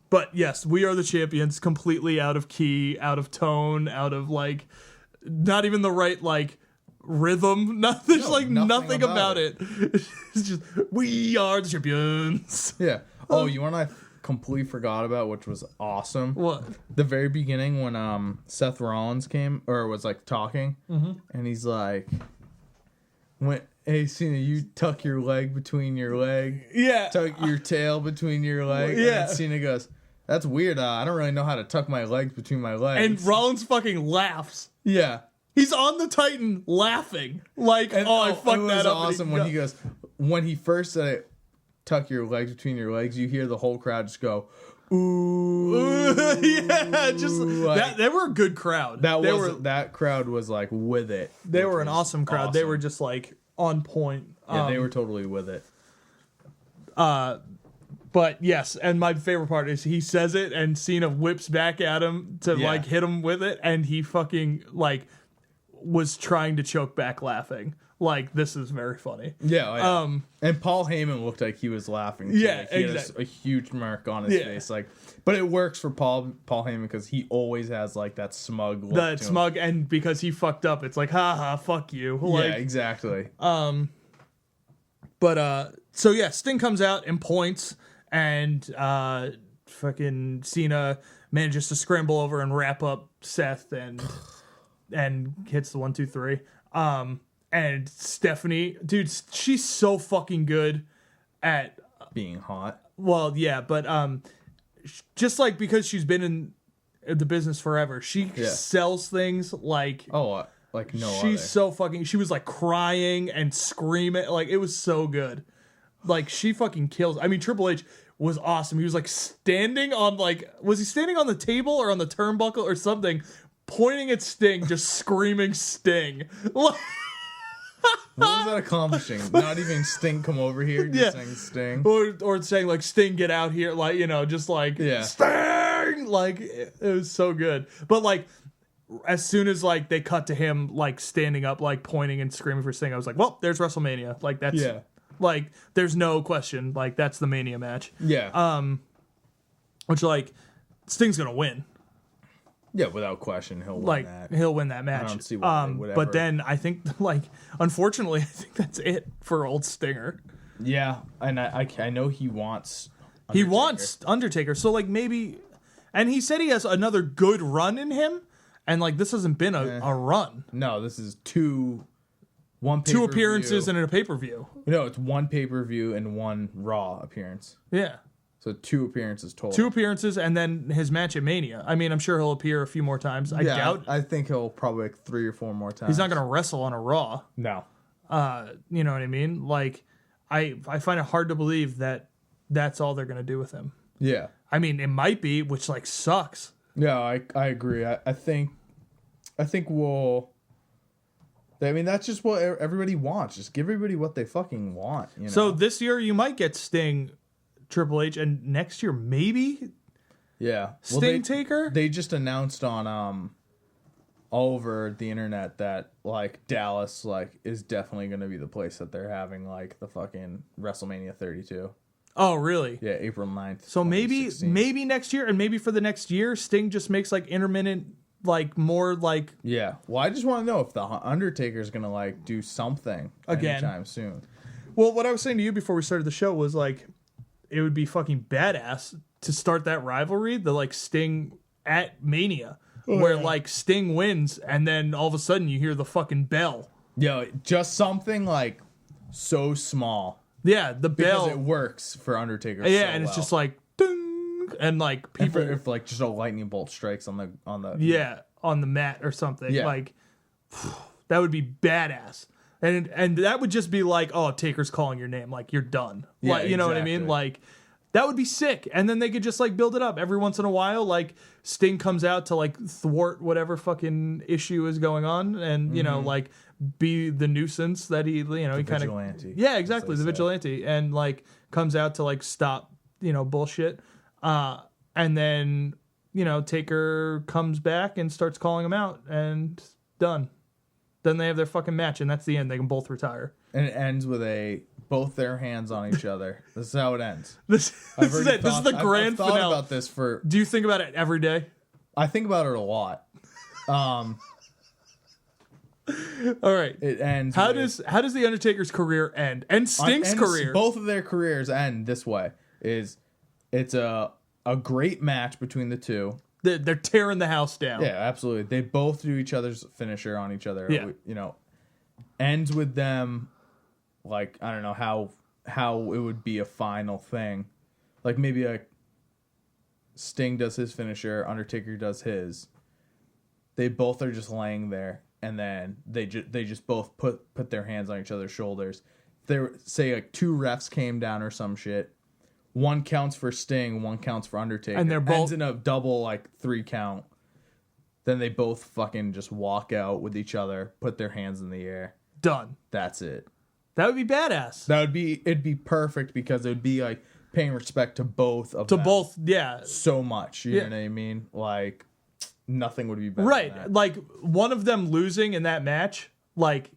But yes, we are the champions, completely out of key, out of tone, out of like, not even the right like rhythm. There's No, like nothing nothing about about it. It's just, we are the champions. Yeah. Oh, you want to completely forgot about, which was awesome. What? The very beginning when Seth Rollins came or was like talking, and he's like, "Hey Cena, you tuck your leg between your leg, Yeah. tuck your tail between your leg." Yeah. And then Cena goes, "That's weird. I don't really know how to tuck my legs between my legs." And Rollins fucking laughs. yeah. He's on the Titan laughing. Like, And, I fucked it was that up. awesome when he goes, when he first said it, tuck your legs between your legs, you hear the whole crowd just go, ooh. Yeah, just like, that. They were a good crowd. That crowd was like with it. They which were an was awesome crowd. They were just like on point. Yeah, they were totally with it. But yes, and my favorite part is he says it and Cena whips back at him to Yeah. like hit him with it, and he fucking like was trying to choke back laughing. Like, this is very funny. Yeah. And Paul Heyman looked like he was laughing too. Yeah, like he exactly. had a huge mark on his Yeah. face. Like, but it works for Paul Heyman because he always has like that smug look. That to him. smug, and because he fucked up, it's like, haha, fuck you. Like, Yeah, exactly. But so yeah, Sting comes out and points, and fucking Cena manages to scramble over and wrap up Seth and hits the 1, 2, 3. And Stephanie, dude, she's so fucking good at, Being hot. well, yeah, but just like because she's been in the business forever, she sells things like Oh, like no she's other. so fucking, she was like crying and screaming, like it was so good. Like, she fucking kills. I mean, Triple H was awesome. He was like standing on was he standing on the table or on the turnbuckle or something, pointing at Sting, just screaming Sting. Like, What was that accomplishing? Not even Sting come over here, just Yeah. saying Sting. or saying like, Sting, get out here, like, you know, just like, Yeah. Sting, like it was so good. But like, as soon as like they cut to him like standing up, like pointing and screaming for Sting, I was like, well, there's WrestleMania. Like, that's Yeah. like, there's no question, like that's the Mania match. Yeah. Which, like, Sting's gonna win. Yeah, without question, he'll win Like, that. he'll win that match. don't see why they would ever- but then I think, like, unfortunately, I think that's it for old Stinger. Yeah, and I know he wants He Undertaker. wants Undertaker, so like maybe, and he said he has another good run in him, and like this hasn't been a run. No, this is two Appearances and a pay-per-view. No, it's one pay-per-view and one Raw appearance. Yeah. So 2 appearances total. 2 appearances and then his match at Mania. I mean, I'm sure he'll appear a few more times. I doubt I think he'll probably like 3 or 4 more times. he's not going to wrestle on a Raw. No. You know what I mean? Like, I find it hard to believe that that's all they're going to do with him. Yeah. I mean, it might be, which like sucks. Yeah, I agree. I think we'll. I mean, that's just what everybody wants. Just give everybody what they fucking want. You know? So this year you might get Sting, Triple H, and next year maybe yeah, Sting Taker. They just announced on all over the internet that like Dallas like is definitely going to be the place that they're having like the fucking WrestleMania 32. Oh, really? Yeah, April 9th. So maybe 2016. next year, and maybe for the next year, Sting just makes like intermittent, like more like Yeah. Well, I just want to know if the Undertaker's going to like do something Again. anytime soon. Well, what I was saying to you before we started the show was like, it would be fucking badass to start that rivalry, the like Sting at Mania, where like Sting wins, and then all of a sudden you hear the fucking bell. Yo, just something like so small Yeah, the because bell. it works for Undertaker. Yeah, so and it's well. just like ding, and like And people, if like just a lightning bolt strikes on the yeah, on the mat or something. Yeah. Like that would be badass. And that would just be like, oh, Taker's calling your name, like you're done. Yeah, Like, you know what I mean? exactly. Like that would be sick. And then they could just like build it up every once in a while. Like Sting comes out to like thwart whatever fucking issue is going on, and you know, like be the nuisance that he, you know, he kind of, vigilante, yeah, exactly, as the they say. vigilante, and like comes out to like stop, you know, bullshit. And then, you know, Taker comes back and starts calling him out, and done. Then they have their fucking match, and that's the end. They can both retire. and it ends with both their hands on each other. This is how it ends. This I've is already it. This is thought- the I've grand thought finale. about this for. Do you think about it every day? I think about it a lot. All right. It ends. How with- does the Undertaker's career end? And Sting's and career. Both of their careers end this way. It's a great match between the two. They're tearing the house down. Yeah, absolutely. They both do each other's finisher on each other. Yeah. You know, ends with them, like, I don't know how it would be a final thing. Like, maybe Sting does his finisher, Undertaker does his. They both are just laying there, and then they just both put their hands on each other's shoulders. There, say, like, 2 refs came down or some shit. 1 counts for Sting, 1 counts for Undertaker. And they're both ends in a double, like, 3 count. Then they both fucking just walk out with each other, put their hands in the air. done. That's it. That would be badass. It'd be perfect because it would be like paying respect to both of To them both, yeah. so much. You Yeah. know what I mean? Like, nothing would be better. Right. Than that. Like, one of them losing in that match, like,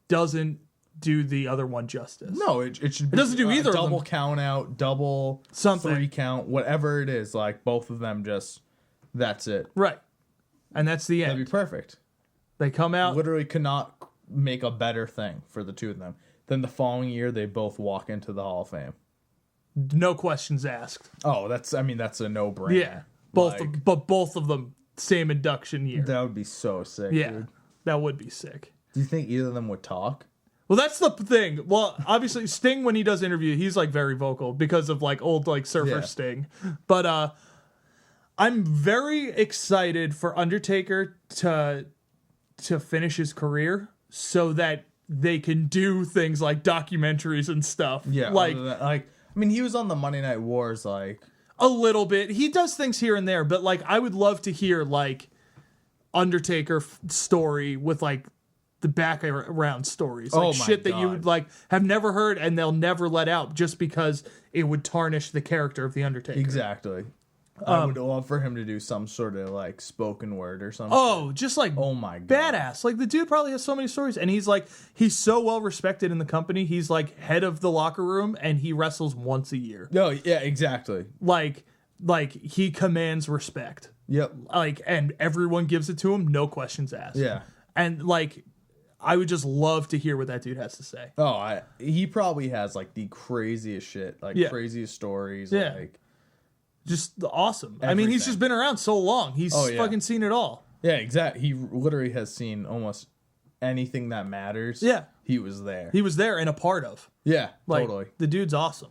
doesn't do the other one justice. No, it should be. It doesn't do either of double them. count out, double Something. 3 count, whatever it is. Like, both of them just, that's it. Right. And that's the That'd end. be perfect. They come out. Literally could not make a better thing for the two of them. Then the following year, they both walk into the Hall of Fame. No questions asked. Oh, that's a no-brainer. Yeah. Both Like, but both of them, same induction year. that would be so sick, Yeah. dude. That would be sick. Do you think either of them would talk? Well, that's the thing. Well, obviously Sting, when he does interview, he's like very vocal because of like old like surfer Yeah. Sting. But I'm very excited for Undertaker to finish his career so that they can do things like documentaries and stuff. Yeah, Like I mean, he was on the Monday Night Wars, like, a little bit. He does things here and there, but like I would love to hear like Undertaker story with like the background stories, like Oh my shit that you God. would like have never heard and they'll never let out just because it would tarnish the character of the Undertaker. exactly. I would love for him to do some sort of like spoken word or something. Oh, just like Oh my God. badass. Like the dude probably has so many stories and he's so well respected in the company. He's like head of the locker room and he wrestles once a year. No, yeah, exactly. Like he commands respect. Yep. Like, and everyone gives it to him, no questions asked. Yeah. And like, I would just love to hear what that dude has to say. Oh, he probably has like the craziest shit, like Yeah. craziest stories. Yeah. Like, Just awesome. I mean, he's Everything. just been around so long. He's Oh, yeah. fucking seen it all. yeah, exactly. He literally has seen almost anything that matters. Yeah. He was there. He was there and a part of. Yeah, Like, totally. the dude's awesome.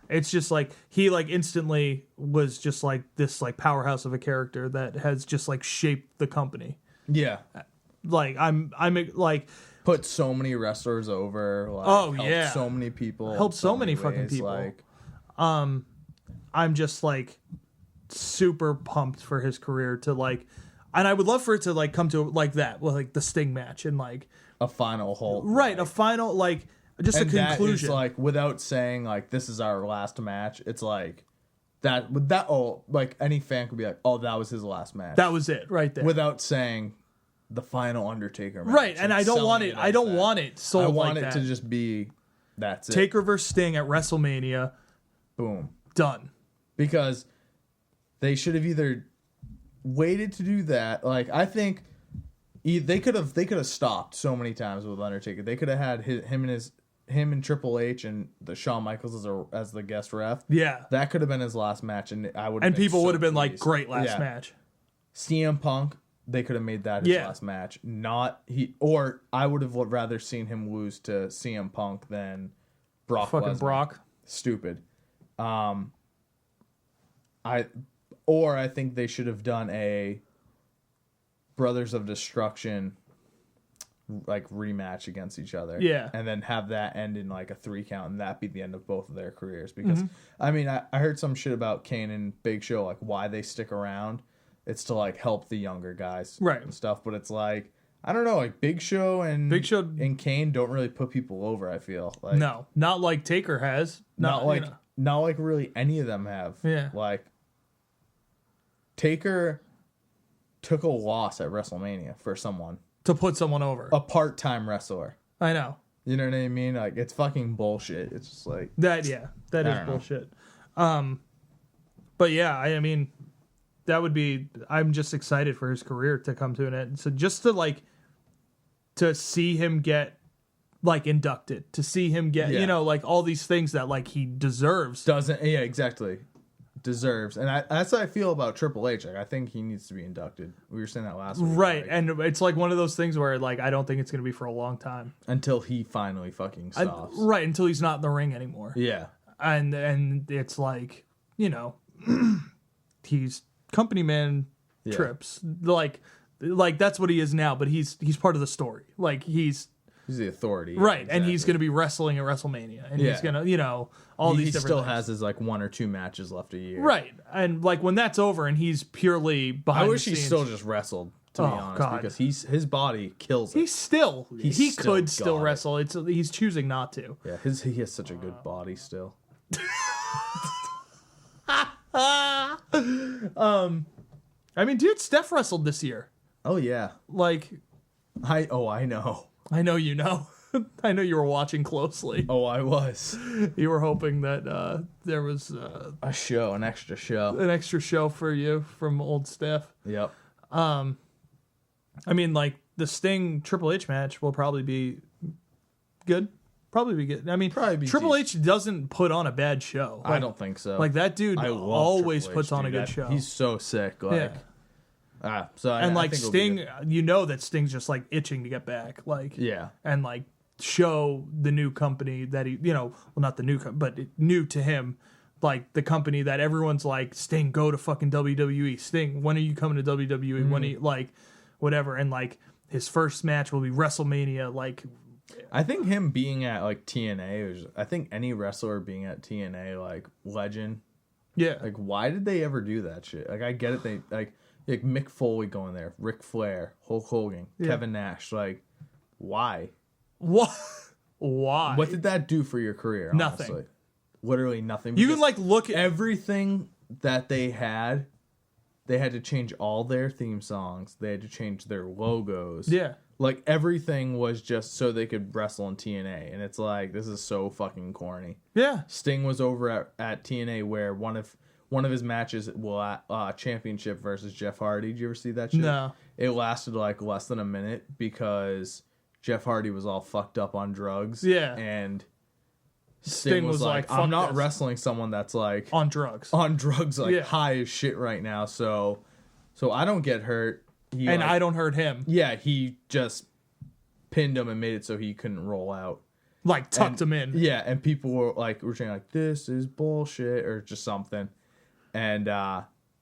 It's just like he like instantly was just like this like powerhouse of a character that has just like shaped the company. Yeah. Like I'm like Put so many wrestlers over. Like, Oh, helped yeah. so many people. Helped in so many fucking ways, people. Like, I'm just like super pumped for his career to like, and I would love for it to like come to like that, well, like the Sting match and like a final halt. right like, a final like just and a conclusion. That is like without saying like this is our last match. It's like that with that. Oh, like any fan could be like, oh, that was his last match. That was it right there. without saying the final Undertaker match. Right, and Like, I don't want selling it. I as don't that. want it sold I want like it that. to just be that's it. Taker versus Sting at WrestleMania, Boom. done. Because they should have either waited to do that. Like I think they could have stopped so many times with Undertaker. They could have had him and Triple H and the Shawn Michaels as the guest ref. Yeah, That could have been his last match, and I would. and people would have been like, great last Yeah. match. CM Punk, they could have made that his Yeah. last match. Not he, or I would have rather seen him lose to CM Punk than Brock. Fucking Lesnar. Brock. Stupid. I think they should have done a Brothers of Destruction like rematch against each other. Yeah. And then have that end in like a 3 count and that be the end of both of their careers. Because Mm-hmm. I mean I heard some shit about Kane and Big Show, like why they stick around. It's to like help the younger guys Right. and stuff. But it's like I don't know, like Big Show and Kane don't really put people over, I feel. Like No, not like Taker has. not like you know. not like really any of them have. Yeah. Like Taker took a loss at WrestleMania for someone. To put someone over. A part-time wrestler. I know. You know what I mean? Like it's fucking bullshit. It's just like That I is don't know. bullshit. But yeah, I mean, that would be. I'm just excited for his career to come to an end. So just to like, to see him get like inducted, to see him get, Yeah. you know, like all these things that like he deserves. Doesn't, yeah, exactly. Deserves. And that's how I feel about Triple H. Like, I think he needs to be inducted. We were saying that last week. Right. Like, And it's like one of those things where like I don't think it's going to be for a long time. until he finally fucking stops. Right, until he's not in the ring anymore. Yeah. And it's like, you know, he's company man Yeah. trips. Like that's what he is now, but he's part of the story. Like he's He's the authority. right, and he's exactly. going to be wrestling at WrestleMania, and he's Yeah. going to, you know, all He these different still things. has his like 1 or 2 matches left a year. Right, and like when that's over and he's purely behind I wish the he scenes, still just wrestled, to be Oh, honest, God. because his body kills it. he still could still got it. wrestle. He's choosing not to. Yeah, he has such a good body still. I mean, dude, Steph wrestled this year. Oh yeah. Like, I know. I know you know. I know you were watching closely. Oh, I was. You were hoping that there was An extra show. an extra show for you from old Steph. Yep. I mean, like the Sting Triple H match will probably be good. Probably be good. I mean, Probably be Triple decent. H doesn't put on a bad show. I don't think so. Like that dude I love always Triple H, puts on a dude. good show. He's so sick. Like, Yeah. so And I like think it'll be Sting, good. you know that Sting's just like itching to get back. Like, Yeah. and like show the new company that he, you know, well, not the new, but new to him, like the company that everyone's like, Sting, go to fucking WWE. Sting, when are you coming to WWE? When are you, like, whatever. And like his first match will be WrestleMania. Like, I think him being at like TNA, I think any wrestler being at TNA, like legend. yeah. Like, why did they ever do that shit? Like, I get it. They like Mick Foley going there, Ric Flair, Hulk Hogan, Kevin Nash. Like, why? What? Why? What did that do for your career? Nothing. Honestly? Literally nothing. You because can like look at everything that they had to change all their theme songs. They had to change their logos. yeah. Like, everything was just so they could wrestle in TNA. And it's like, this is so fucking corny. Yeah. Sting was over at TNA where one of his matches championship versus Jeff Hardy. Did you ever see that shit? No. It lasted like less than a minute because Jeff Hardy was all fucked up on drugs. Yeah. And Sting was like, I'm "Fuck not this." wrestling someone that's like On drugs. on drugs, like Yeah. high as shit right now. So I don't get hurt. He, And like, I don't hurt him. yeah, he just pinned him and made it so he couldn't roll out. Like tucked him in. Yeah, and people were saying like, this is bullshit or just something. And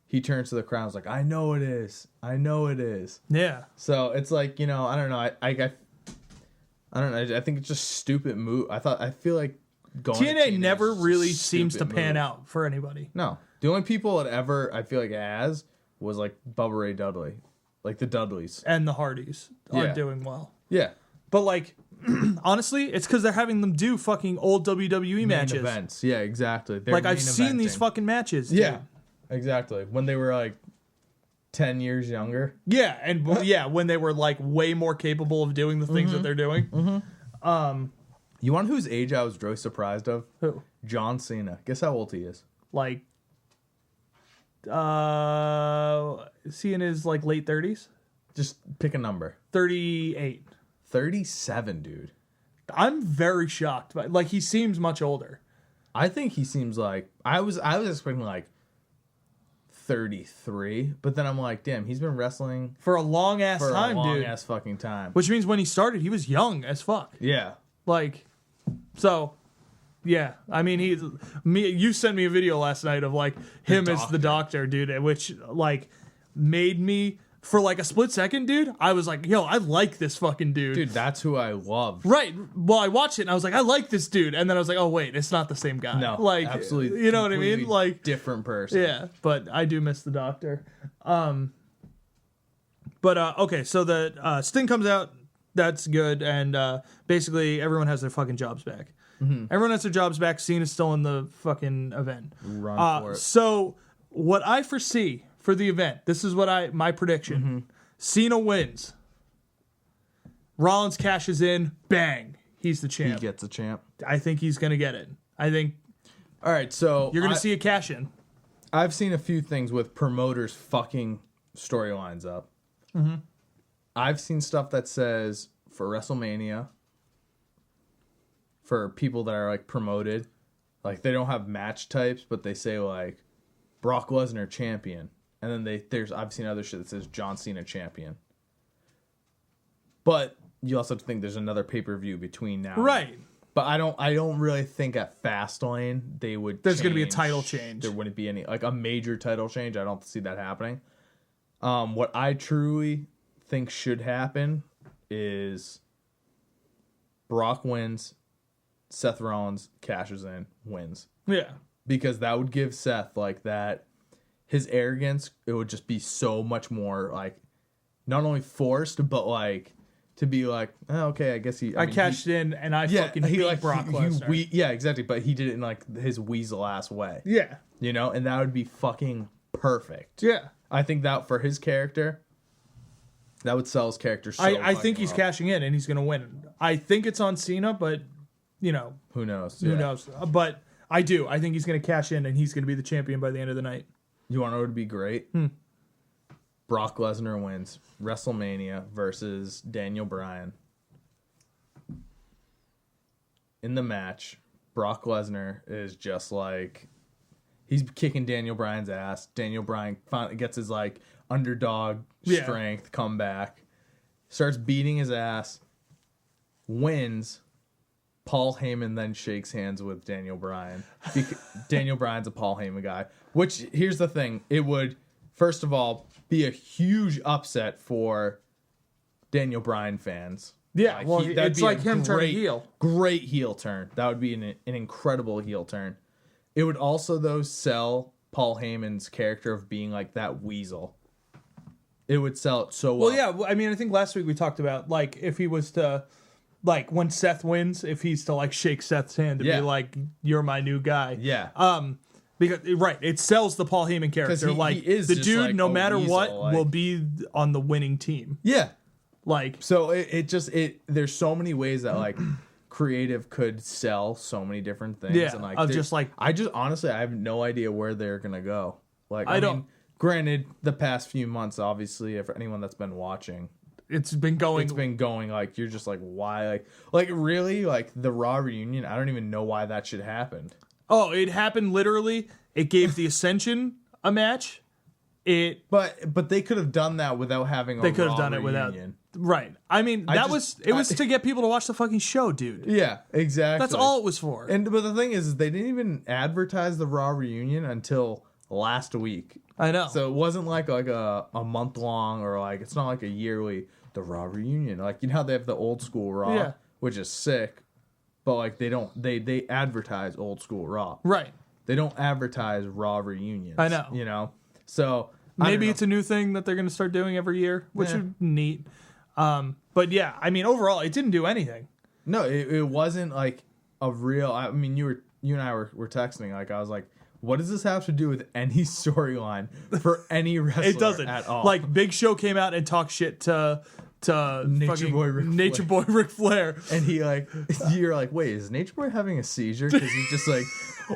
he turns to the crowd and is like, I know it is. I know it is. Yeah. So it's like, you know, I don't know. I don't know. I think it's just stupid move. I feel like going to TNA never is really just seems to stupid pan move. out for anybody. No. The only people that ever I feel like it has was like Bubba Ray Dudley. Like the Dudleys. And the Hardys are Yeah. doing well. Yeah. But like, honestly, it's because they're having them do fucking old WWE Main matches. events. Yeah, exactly. They're Like I've main seen these eventing. fucking matches. Dude. Yeah. Exactly. When they were like 10 years younger. Yeah, and when they were like way more capable of doing the things that they're doing. You want whose age I was really surprised of? Who? John Cena. Guess how old he is? Like, is he in his like late 30s? Just pick a number. 38. 37, dude. I'm very shocked. But like, he seems much older. I think he seems like I was expecting like 33, but then I'm like, damn, he's been wrestling For a long ass for time, a long dude. ass fucking time. Which means when he started, he was young as fuck. Yeah. Like, so, yeah. I mean, you sent me a video last night of like him as the doctor, dude, which like made me, for like a split second, dude, I was like, yo, I like this fucking dude. Dude, that's who I love. Right. Well, I watched it and I was like, I like this dude. And then I was like, oh, wait, it's not the same guy. No, like, absolutely. You know what I mean? completely Like, different person. yeah, but I do miss the doctor. But okay, so the Sting comes out. That's good, and basically everyone has their fucking jobs back. Everyone has their jobs back. Cena's still in the fucking event. Run for it. So what I foresee for the event, this is what my prediction. Cena wins. Rollins cashes in. Bang. He's the He champ. gets a champ. I think he's gonna get it. I think All right, so you're gonna see a cash in. I've seen a few things with promoters fucking storylines up. I've seen stuff that says for WrestleMania, for people that are like promoted. Like they don't have match types, but they say like Brock Lesnar champion, and then I've seen other shit that says John Cena champion. But you also have to think there's another pay-per-view between now. Right. But I don't really think at Fastlane they would. There's going to be a title change. There wouldn't be any like a major title change. I don't see that happening. What I truly think should happen is Brock wins, Seth Rollins cashes in, wins. Yeah. Because that would give Seth like that. His arrogance, it would just be so much more like not only forced, but like to be like, oh, okay, I guess I cashed in and I fucking beat Brock Lesnar. Yeah, exactly. But he did it in like his weasel ass way. Yeah. You know, and that would be fucking perfect. Yeah. I think that for his character, that would sell his character so I think he's well. cashing in and he's going to win. I think it's on Cena, but, you know. Who knows? Who knows? But I do. I think he's going to cash in and he's going to be the champion by the end of the night. You want to know what would be great? Brock Lesnar wins WrestleMania versus Daniel Bryan. In the match, Brock Lesnar is just like, he's kicking Daniel Bryan's ass. Daniel Bryan finally gets his like underdog strength comeback, starts beating his ass, wins. Paul Heyman then shakes hands with Daniel Bryan. Daniel Bryan's a Paul Heyman guy. Which, here's the thing. It would, first of all, be a huge upset for Daniel Bryan fans. Yeah, well, it's like him turning heel. Great heel turn. That would be an incredible heel turn. It would also, though, sell Paul Heyman's character of being like that weasel. It would sell it so well. Well, yeah. I mean, I think last week we talked about, like, if he was to, like, when Seth wins, if he's to, like, shake Seth's hand to be like, you're my new guy. Yeah. Because, right, it sells the Paul Heyman character. He is the just dude, like no a matter weasel, what, like, will be on the winning team. Yeah. Like, so there's so many ways that, like, creative could sell so many different things. Yeah, and like, honestly, I have no idea where they're going to go. Like, I mean, granted, the past few months, obviously, for anyone that's been watching, it's been going like, you're just like, why? Like really, like the Raw reunion, I don't even know why that should happen. Oh, it happened literally. It gave the Ascension a match. But they could have done that without having a They could have Raw done it without. reunion. Right. I mean, it was to get people to watch the fucking show, dude. Yeah, exactly. That's all it was for. But the thing is they didn't even advertise the Raw reunion until last week. I know. So it wasn't like a month long, or like it's not like a yearly the Raw reunion. Like, you know how they have the old school Raw, which is sick, but like they advertise old school Raw. Right. They don't advertise Raw reunions. I know. You know. So maybe it's a new thing that they're going to start doing every year, which is neat. But yeah, I mean, overall, it didn't do anything. No, it wasn't like a real. I mean, you and I were texting. Like, I was like, what does this have to do with any storyline for any wrestler? It doesn't at all. Like, Big Show came out and talked shit to Nature Boy Ric Flair, and he like, you're like, wait, is Nature Boy having a seizure? Because he's just like,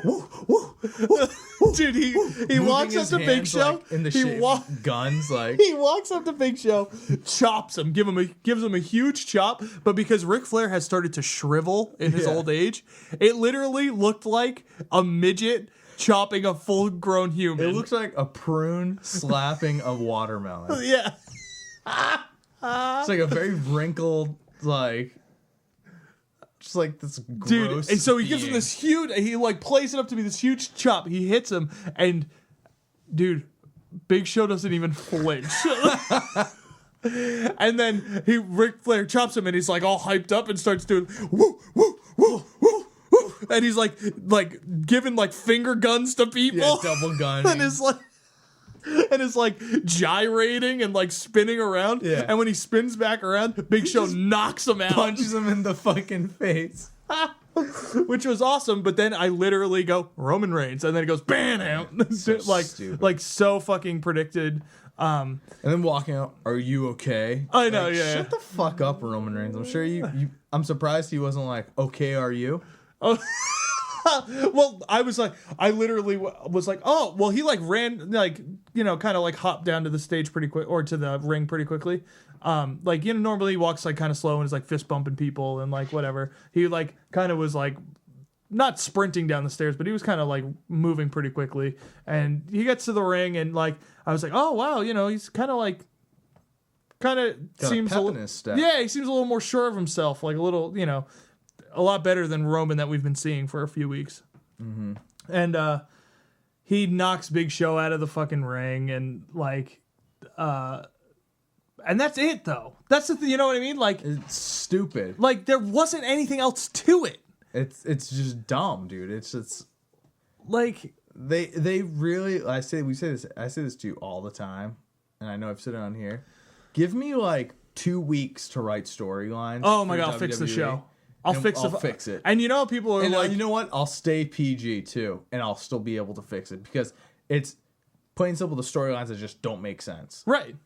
woo, woo, woo, woo, dude. He walks up to Big Show. Like, in the guns, like he walks up to Big Show, chops him, gives him a huge chop. But because Ric Flair has started to shrivel in his old age, it literally looked like a midget chopping a full-grown human. It looks like a prune slapping a watermelon. Yeah. It's like a very wrinkled, like, just like this gross dude. And so he gives him being. this huge. He like plays it up to be this huge chop. He hits him, and dude, Big Show doesn't even flinch. And then Ric Flair chops him, and he's like all hyped up and starts doing woo woo woo woo woo, and he's like giving like finger guns to people, double gun, and is like gyrating and like spinning around. Yeah. And when he spins back around, Big Show knocks him out. punches him in the fucking face. Which was awesome, but then I literally go Roman Reigns, and then it goes bam, So like stupid. like so fucking predicted. And then walking out, are you okay? I know, like, yeah. Shut the fuck up, Roman Reigns. I'm sure you I'm surprised he wasn't like, okay, are you? Oh, Well, I literally was like, oh, well, he like ran, like, you know, kind of like hopped down to the stage pretty quick, or to the ring pretty quickly. Like, you know, normally he walks like kind of slow and is like fist bumping people and like whatever. He like kind of was like not sprinting down the stairs, but he was kind of like moving pretty quickly. And he gets to the ring and like, I was like, oh wow, you know, he's kind of seems a pep in his step. yeah, he seems a little more sure of himself, like a little, you know, a lot better than Roman that we've been seeing for a few weeks. Mm-hmm. And he knocks Big Show out of the fucking ring, and like, and that's it though. That's the you know what I mean? Like, it's stupid. Like there wasn't anything else to it. It's just dumb, dude. It's like they really. I say this to you all the time, and I know I've said it on here. Give me like 2 weeks to write storylines. Oh my god, I'll fix the show. I'll fix it. And you know, people are like, you know what? I'll stay PG too, and I'll still be able to fix it because it's plain and simple. The storylines that just don't make sense. Right.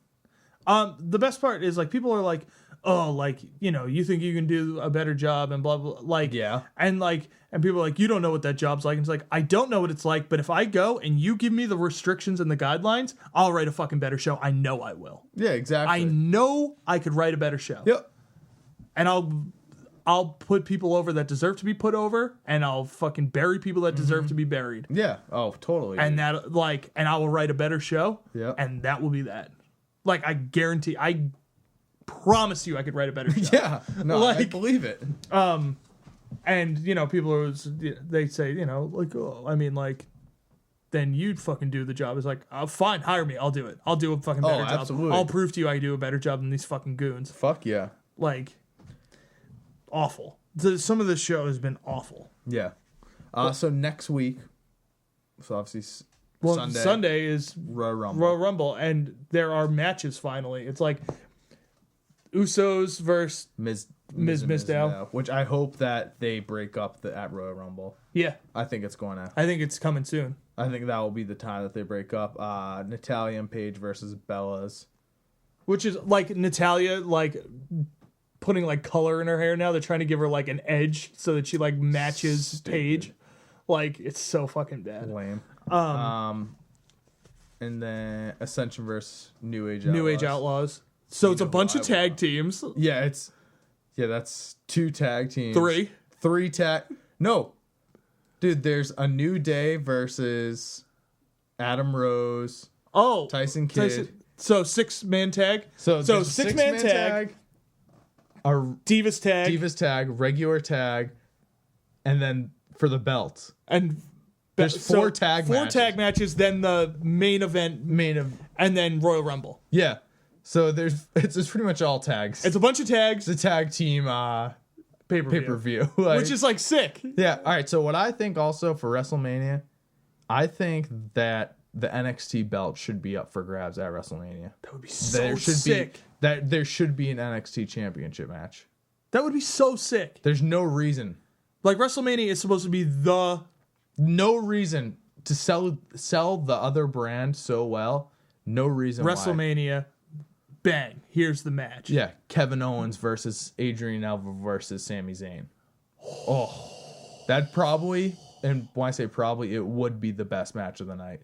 The best part is like people are like, oh, like, you know, you think you can do a better job and blah blah. Like, yeah. And like, and people are like, you don't know what that job's like. And it's like, I don't know what it's like, but if I go and you give me the restrictions and the guidelines, I'll write a fucking better show. I know I will. Yeah, exactly. I know I could write a better show. Yep. And I'll put people over that deserve to be put over, and I'll fucking bury people that deserve to be buried. Yeah. Oh, totally. And that, like, and I will write a better show. Yeah. And that will be that. Like, I promise you I could write a better show. Yeah. No, like, I believe it. And, you know, people they say, you know, like, oh, I mean, like, then you'd fucking do the job. It's like, oh, fine, hire me. I'll do it. I'll do a fucking better job. Absolutely. I'll prove to you I can do a better job than these fucking goons. Fuck yeah. Like, awful. Some of this show has been awful. Yeah. So next week, so obviously Sunday is Royal Rumble, and there are matches finally. It's like Usos versus Miz Mizdow, which I hope that they break up at Royal Rumble. Yeah. I think it's going to. I think it's coming soon. I think that will be the time that they break up. Natalya and Paige versus Bella's. Which is like Natalya, like putting like color in her hair now. They're trying to give her like an edge so that she like matches Stupid. Paige. Like, it's so fucking bad. Lame. And then Ascension versus New Age Outlaws. So it's a bunch of tag teams. Yeah, that's 2 tag teams. 3 tag. No. Dude, there's a New Day versus Adam Rose. Oh. Tyson Kidd. So 6-man tag. So 6-man tag. A Divas tag. Regular tag, and then for the belt. And there's 4 tag matches. 4 tag matches, then the main event, and then Royal Rumble. Yeah. So it's pretty much all tags. It's a bunch of tags. It's a tag team pay-per-view. Like, which is like sick. Yeah. All right. So what I think also for WrestleMania, I think that the NXT belt should be up for grabs at WrestleMania. That would be so sick. There should be an NXT championship match. That would be so sick. There's no reason. Like, WrestleMania is supposed to be no reason to sell the other brand so well. No reason WrestleMania, bang, here's the match. Yeah, Kevin Owens versus Adrian Elba versus Sami Zayn. Oh, that probably, and when I say probably, it would be the best match of the night.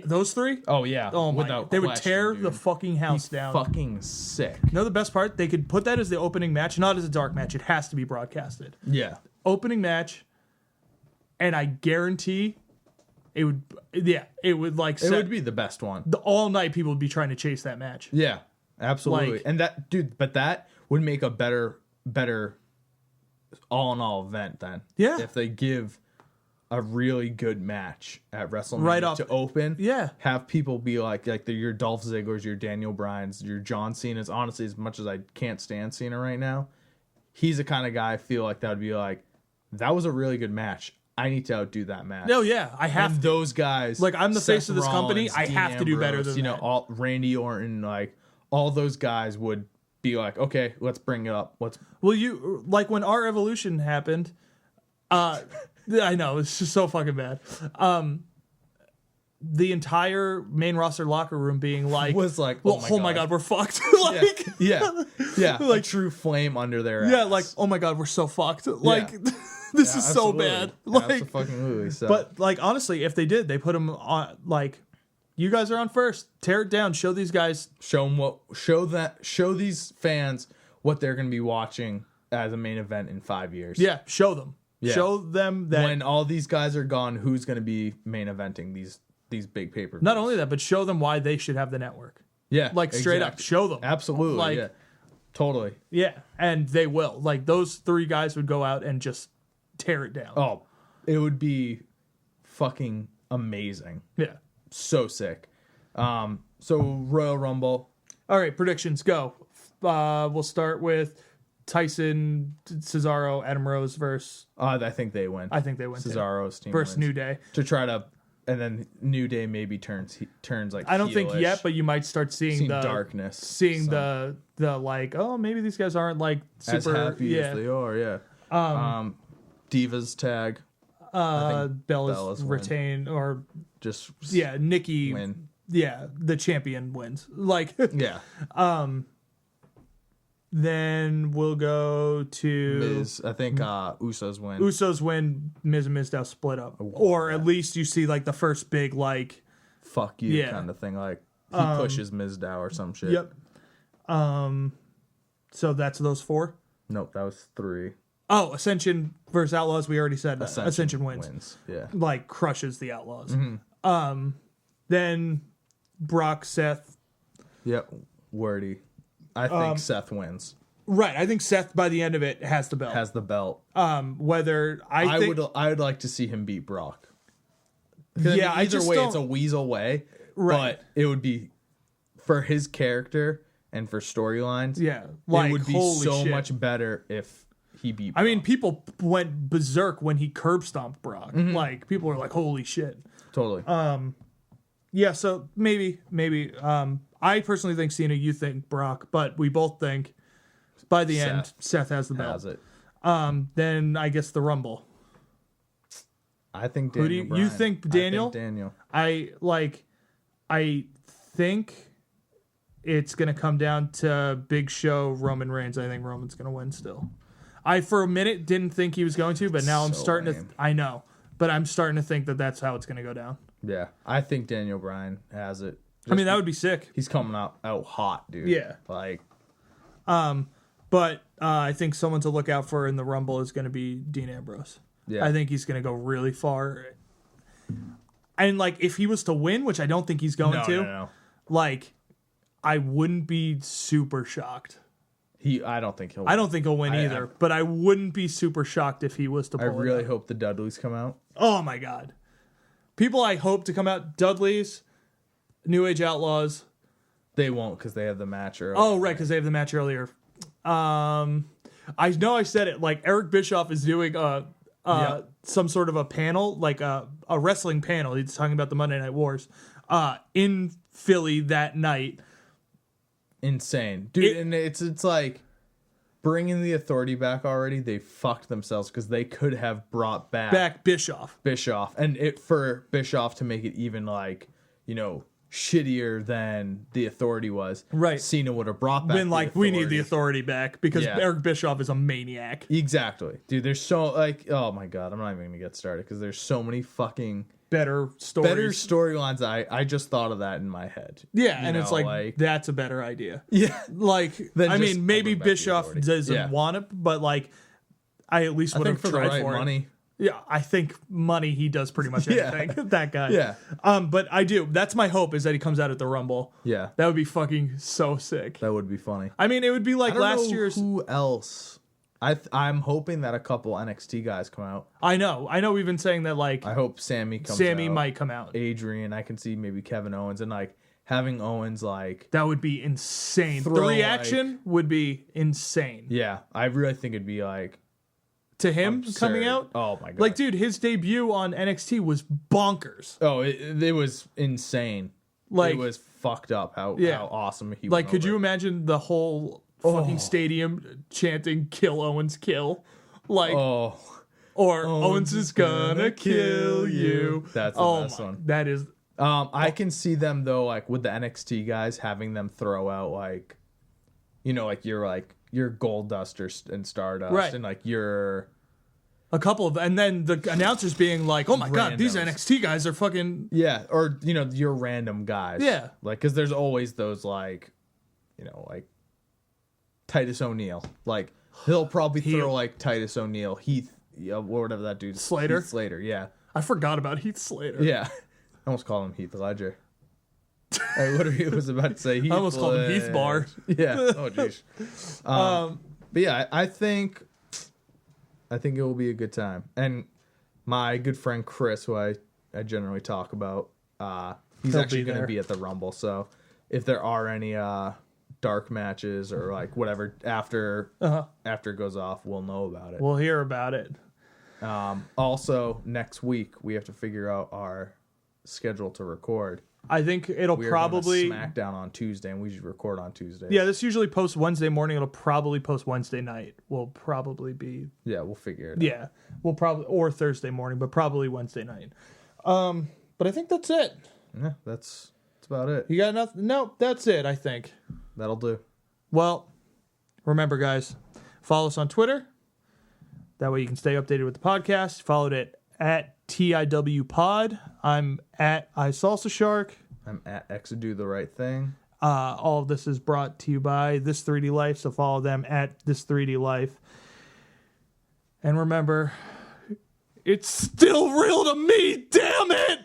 Those 3? Oh, yeah. Oh, my. They would tear the fucking house down. Fucking sick. You know the best part? They could put that as the opening match, not as a dark match. It has to be broadcasted. Yeah. Opening match, and I guarantee it would, it would like... It would be the best one. All night people would be trying to chase that match. Yeah, absolutely. Like, and that, dude, but that would make a better all-in-all event then. Yeah. If they give a really good match at WrestleMania right off to open. Yeah. Have people be like your Dolph Ziggler's, your Daniel Bryan's, your John Cena's. Honestly, as much as I can't stand Cena right now, he's the kind of guy I feel like that would be like, that was a really good match. I need to outdo that match. No, yeah. I have and those guys. Like, I'm the Seth face of this Rollins, company. I Dean have to do better Ambrose, than that. all Randy Orton, like all those guys would be like, okay, let's bring it up. Well, you like when our evolution happened, I know, it's just so fucking bad. The entire main roster locker room being like, was like, oh my god, we're fucked. Like, yeah, like a true flame under their ass. Yeah, like, oh my god, we're so fucked. Like, This is so bad. Like, Absolutely. So. but like honestly, if they did, they put them on. Like, you guys are on first. Tear it down. Show these guys. show these fans what they're going to be watching as a main event in 5 years. Yeah, show them. Yeah. Show them that When all these guys are gone, who's going to be main eventing these big pay-per-views? not only that, but show them why they should have the network. Yeah, Like straight up, exactly. show them. Absolutely. Like, Yeah. Totally. yeah, and they will. Like those three guys would go out and just tear it down. Oh, it would be fucking amazing. Yeah. So sick. So Royal Rumble. All right, predictions go. We'll start with Tyson, Cesaro, Adam Rose versus. I think they win. I think they win too. Cesaro's team Versus wins. New Day. To try to, and then New Day maybe turns like. I don't think heelish. yet, but you might start seeing the darkness, seeing the like, oh, maybe these guys aren't like super as happy as they are. Yeah. Divas tag. Bella's win. retain or Just Nikki win. Yeah, the champion wins. Like Yeah. then we'll go to Miz. I think Usos win. Usos win, Miz and Mizdow split up. Or at least you see like the first big like Fuck you Yeah. kind of thing. Like he pushes Mizdow or some shit. Yep. So that's those four. Nope, that was 3. Oh, Ascension versus Outlaws. We already said that. Ascension wins. Yeah. Like crushes the Outlaws. Mm-hmm. Then Brock, Seth. Yep. Wordy. I think Seth wins. Right. I think Seth by the end of it has the belt. Has the belt. Whether I think I would like to see him beat Brock. Yeah, I either just way, don't- it's a weasel way. Right. But it would be for his character and for storylines. Yeah, like, it would be holy so shit. much better if he beat. I mean, Brock. people went berserk when he curb stomped Brock. Mm-hmm. Like people were like, "Holy shit!" Totally. Yeah, so maybe. I personally think Cena. You think Brock, but we both think by the end Seth has the belt. Has it? Then I guess the Rumble. I think Who Daniel. do you Bryan. think Daniel? I think Daniel. I think it's gonna come down to Big Show Roman Reigns. I think Roman's gonna win still. I for a minute didn't think he was going to, but now I'm So starting lame. to. I know, but I'm starting to think that that's how it's gonna go down. Yeah, I think Daniel Bryan has it. I mean, that would be sick. He's coming out hot, dude. Yeah. Like But I think someone to look out for in the Rumble is going to be Dean Ambrose. Yeah. I think he's going to go really far. And, like, if he was to win, which I don't think he's going to, No. like, I wouldn't be super shocked. I don't think he'll. I don't think he'll win I- either, but I wouldn't be super shocked if he was to pull I really it out. hope the Dudleys come out. Oh, my God. People I hope to come out, Dudleys, New Age Outlaws. They won't because they have the match early. Oh, right, because they have the match earlier. I know I said it. Like Eric Bischoff is doing some sort of a panel, like a wrestling panel. He's talking about the Monday Night Wars in Philly that night. Insane, dude. And it's like bringing the Authority back already. They fucked themselves because they could have brought back Bischoff. and for Bischoff to make it even shittier than the Authority was. Right. Cena would have brought back. When like we need the Authority back because Yeah. Eric Bischoff is a maniac. Exactly, dude. There's so oh my god, I'm not even gonna get started because there's so many fucking Better stories. better storylines. I just thought of that in my head. Yeah, You and it's know, like that's a better idea. yeah. Like Then I just mean, maybe bring back the Bischoff Authority. doesn't Yeah. want it, but like I at least I would think have for the tried right for money. it. Yeah, I think money he does pretty much Yeah. anything. That guy. Yeah. But I do. That's my hope is that he comes out at the Rumble. Yeah, That would be fucking so sick. that would be funny. I mean, it would be like I don't last know year's. who else. I'm hoping that a couple NXT guys come out. I know. We've been saying that like I hope Sammy comes out. Sammy might come out. Adrian, I can see maybe Kevin Owens and like having Owens like That would be insane. The Throw, reaction would be insane yeah. I really think it'd be like to him absurd. coming out. Oh my god! Like, dude, his debut on NXT was bonkers. oh, it was insane. Like- it was fucked up how awesome he Like, went could you over. imagine the whole fucking stadium chanting "Kill Owens, kill"? Like, Oh, or Owens is gonna kill you. That's the best one. That is. I can see them though, like with the NXT guys, having them throw out like your Gold Dust and Stardust, Right. and like your A couple of, and then the announcers being like, "Oh my god, these Randos. NXT guys are fucking." Yeah, or your random guys. Yeah. like because there's always those like Titus O'Neil. Like he'll probably throw like Titus O'Neil, Heath, or whatever that dude. Slater? Heath Slater. Yeah, I forgot about Heath Slater. yeah. I almost called him Heath Ledger. I literally was about to say Heath. I almost called him Heath Bar. Yeah. Oh jeez. But yeah, I think it will be a good time. And my good friend Chris, who I generally talk about, he's He'll actually be going to there. be at the Rumble. So if there are any dark matches or like whatever after it goes off, we'll know about it. We'll hear about it. Also, next week we have to figure out our schedule to record. I think it'll We are probably. going to SmackDown on Tuesday, and we usually record on Tuesday. Yeah, this usually posts Wednesday morning. It'll probably post Wednesday night. Will probably be. Yeah, we'll figure it out. Yeah, we'll probably or Thursday morning, but probably Wednesday night. But I think that's it. Yeah, that's about it. You got nothing? No, that's it. I think. That'll do. Well, remember, guys, follow us on Twitter. That way you can stay updated with the podcast. Follow it at TIW Pod. I'm at iSalsaShark. I'm at X Do the Right Thing. All of this is brought to you by This 3D Life, so follow them at This 3D Life. And remember, it's still real to me, damn it!